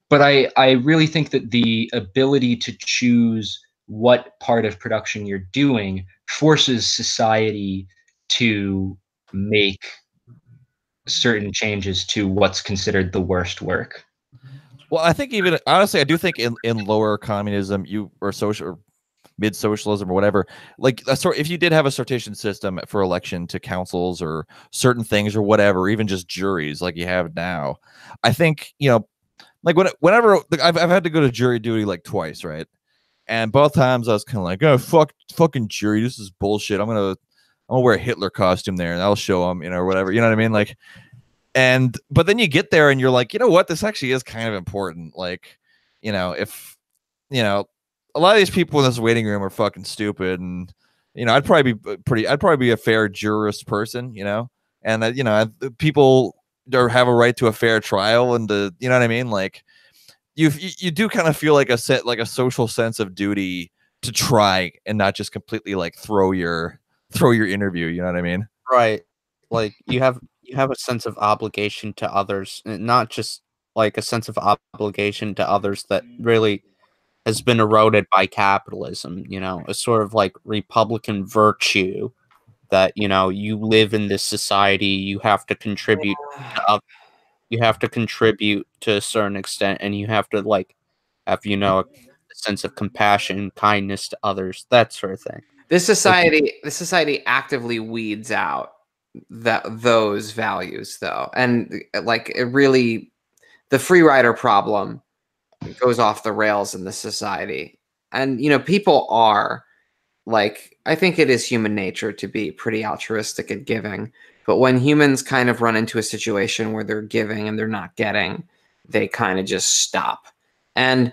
But I really think that the ability to choose what part of production you're doing forces society to make certain changes to what's considered the worst work. Well, I think even honestly, I do think in lower communism, or social or mid socialism or whatever, like if you did have a sortation system for election to councils or certain things or whatever, or even just juries like you have now, I think like whenever I've had to go to jury duty like twice, right? And both times I was kind of like, oh fucking jury, this is bullshit. I'm gonna wear a Hitler costume there and I'll show them, or whatever. You know what I mean? Like. But then you get there and you're like, you know what? This actually is kind of important. Like, if, a lot of these people in this waiting room are fucking stupid, and, I'd probably be a fair jurist person, and that, people have a right to a fair trial and you know what I mean? Like you do kind of feel like a social sense of duty to try and not just completely like throw your interview. You know what I mean? Right. Like you have a sense of obligation to others, not just like a sense of obligation to others that really has been eroded by capitalism, a sort of like Republican virtue that, you live in this society, you have to contribute you have to contribute to a certain extent, and you have to like have, a sense of compassion, kindness to others, that sort of thing. This society actively weeds out those values, though, and like it really, the free rider problem goes off the rails in this society. And people are like, I think it is human nature to be pretty altruistic at giving, but when humans kind of run into a situation where they're giving and they're not getting, they kind of just stop. And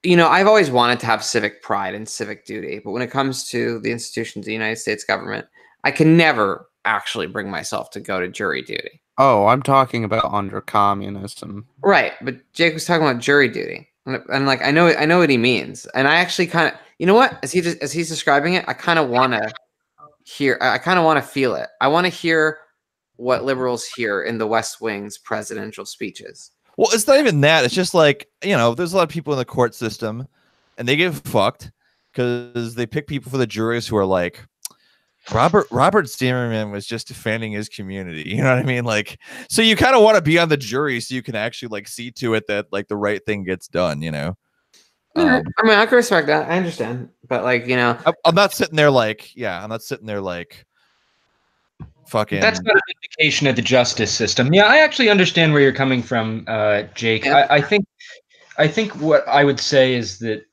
I've always wanted to have civic pride and civic duty, but when it comes to the institutions of the United States government, I can never actually bring myself to go to jury duty. Oh, I'm talking about under communism. Right, but Jake was talking about jury duty. And like I know what he means. And I actually kind of, you know what? As he's describing it, I kind of want to feel it. I want to hear what liberals hear in the West Wing's presidential speeches. Well, it's not even that. It's just like, there's a lot of people in the court system and they get fucked because they pick people for the juries who are like, Robert Zimmerman was just defending his community. You know what I mean? Like, so you kind of want to be on the jury so you can actually like see to it that like the right thing gets done, I mean, I can respect that. I understand. But like, I'm not sitting there like, fucking. That's not an indication of the justice system. Yeah, I actually understand where you're coming from, Jake. Yeah. I think what I would say is that,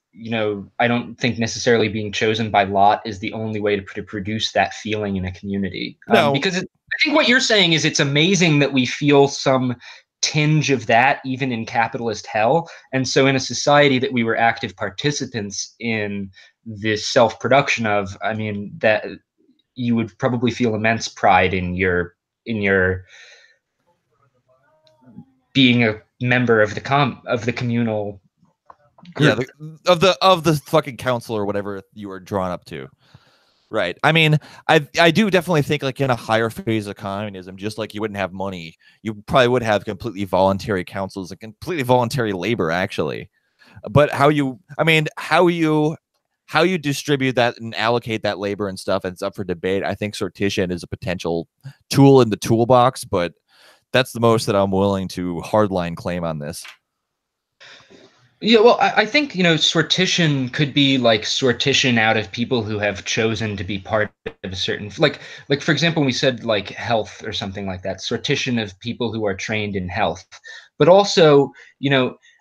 I don't think necessarily being chosen by lot is the only way to produce that feeling in a community. No. Because I think what you're saying is it's amazing that we feel some tinge of that even in capitalist hell. And so in a society that we were active participants in this self-production of, I mean, that you would probably feel immense pride in your being a member of the communal group. Yeah, of the fucking council or whatever you were drawn up to. Right. I mean, I do definitely think like in a higher phase of communism, just like you wouldn't have money, you probably would have completely voluntary councils and completely voluntary labor, actually. But how you distribute that and allocate that labor and stuff, and it's up for debate. I think sortition is a potential tool in the toolbox, but that's the most that I'm willing to hardline claim on this. Yeah, well, I think, sortition could be like sortition out of people who have chosen to be part of a certain, like for example, when we said like health or something like that, sortition of people who are trained in health. But also,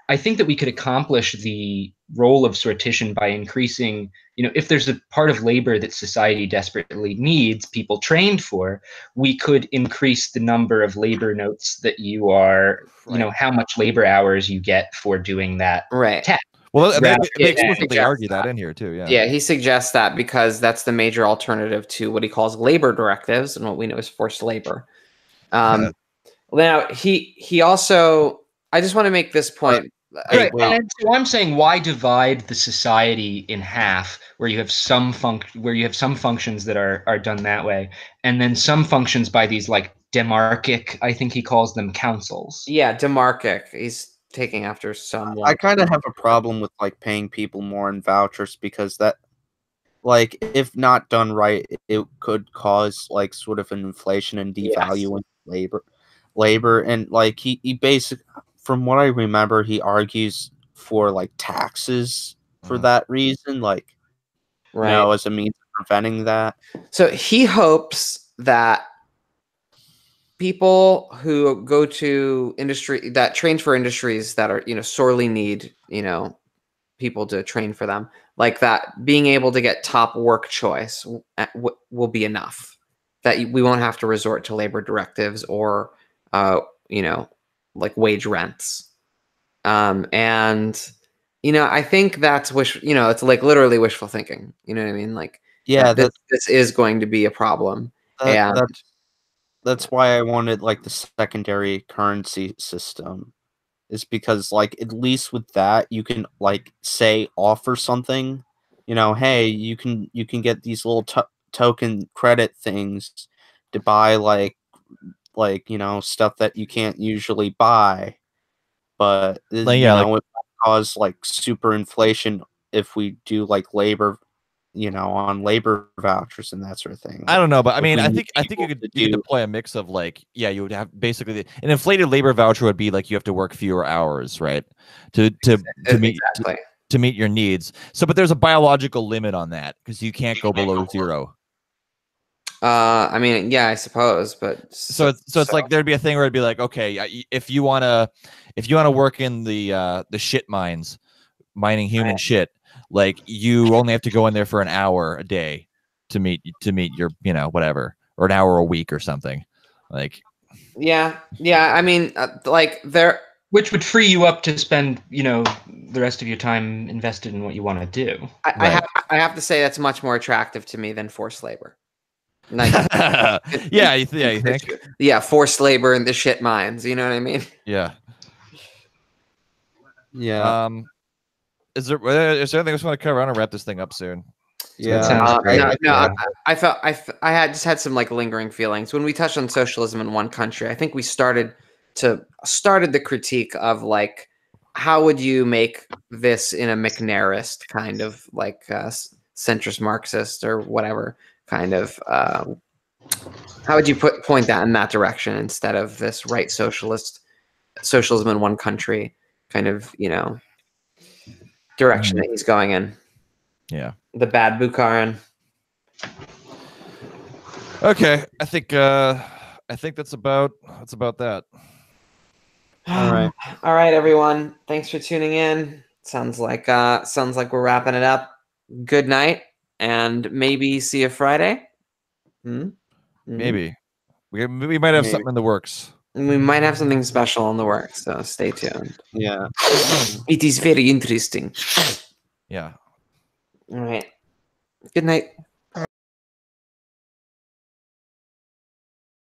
I think that we could accomplish the role of sortition by increasing, if there's a part of labor that society desperately needs people trained for, we could increase the number of labor notes that you are, how much labor hours you get for doing that task. Well, they explicitly argue that in here too. Yeah, he suggests that because that's the major alternative to what he calls labor directives and what we know as forced labor. Now, he also, I just want to make this point. Right. And so I'm saying, why divide the society in half, where you have some functions that are done that way, and then some functions by these like demarchic, I think he calls them councils. Yeah, demarchic. He's taking after someone. I kind of have a problem with like paying people more in vouchers because that, like, if not done right, it could cause like sort of an inflation and devaluing labor, and like he basically, from what I remember, he argues for like taxes for that reason, like, right, as a means of preventing that. So he hopes that people who go to industry that train for industries that are, sorely need, people to train for them, like that, being able to get top work choice will be enough, that we won't have to resort to labor directives or, like wage rents. And, I think that's it's like literally wishful thinking. You know what I mean? Like, Yeah, this is going to be a problem. And that's why I wanted like the secondary currency system, is because like at least with that you can like say offer something, hey, you can get these little token credit things to buy like stuff that you can't usually buy, but it might cause like super inflation if we do like labor, on labor vouchers and that sort of thing. I don't know, but I mean, I think you could deploy a mix of like, you would have basically an inflated labor voucher would be like you have to work fewer hours, right, to meet to meet your needs. So, but there's a biological limit on that because you can't go below 0. I mean, yeah, I suppose, but so it's like there'd be a thing where it'd be like, okay, if you wanna work in the shit mines, mining human shit, like you only have to go in there for an hour a day to meet your whatever, or an hour a week or something, like. Yeah. I mean, like which would free you up to spend the rest of your time invested in what you want to do. I have to say that's much more attractive to me than forced labor. Like, yeah, you think? Yeah, forced labor in the shit mines. You know what I mean? Yeah. Yeah. Is there anything else you want to cover? I want to wrap this thing up soon. Yeah, that sounds great. No, I felt I had some like lingering feelings when we touched on socialism in one country. I think we started the critique of like, how would you make this in a McNairist kind of like centrist Marxist or whatever kind of how would you point that in that direction instead of this right socialism in one country kind of direction that he's going in? Yeah. The bad Bukharin. Okay, I think that's about that. All right, everyone. Thanks for tuning in. Sounds like we're wrapping it up. Good night, and maybe see you Friday. Maybe we might have something in the works. We might have something special in the works, so stay tuned. Yeah. It is very interesting. Yeah. All right. Good night.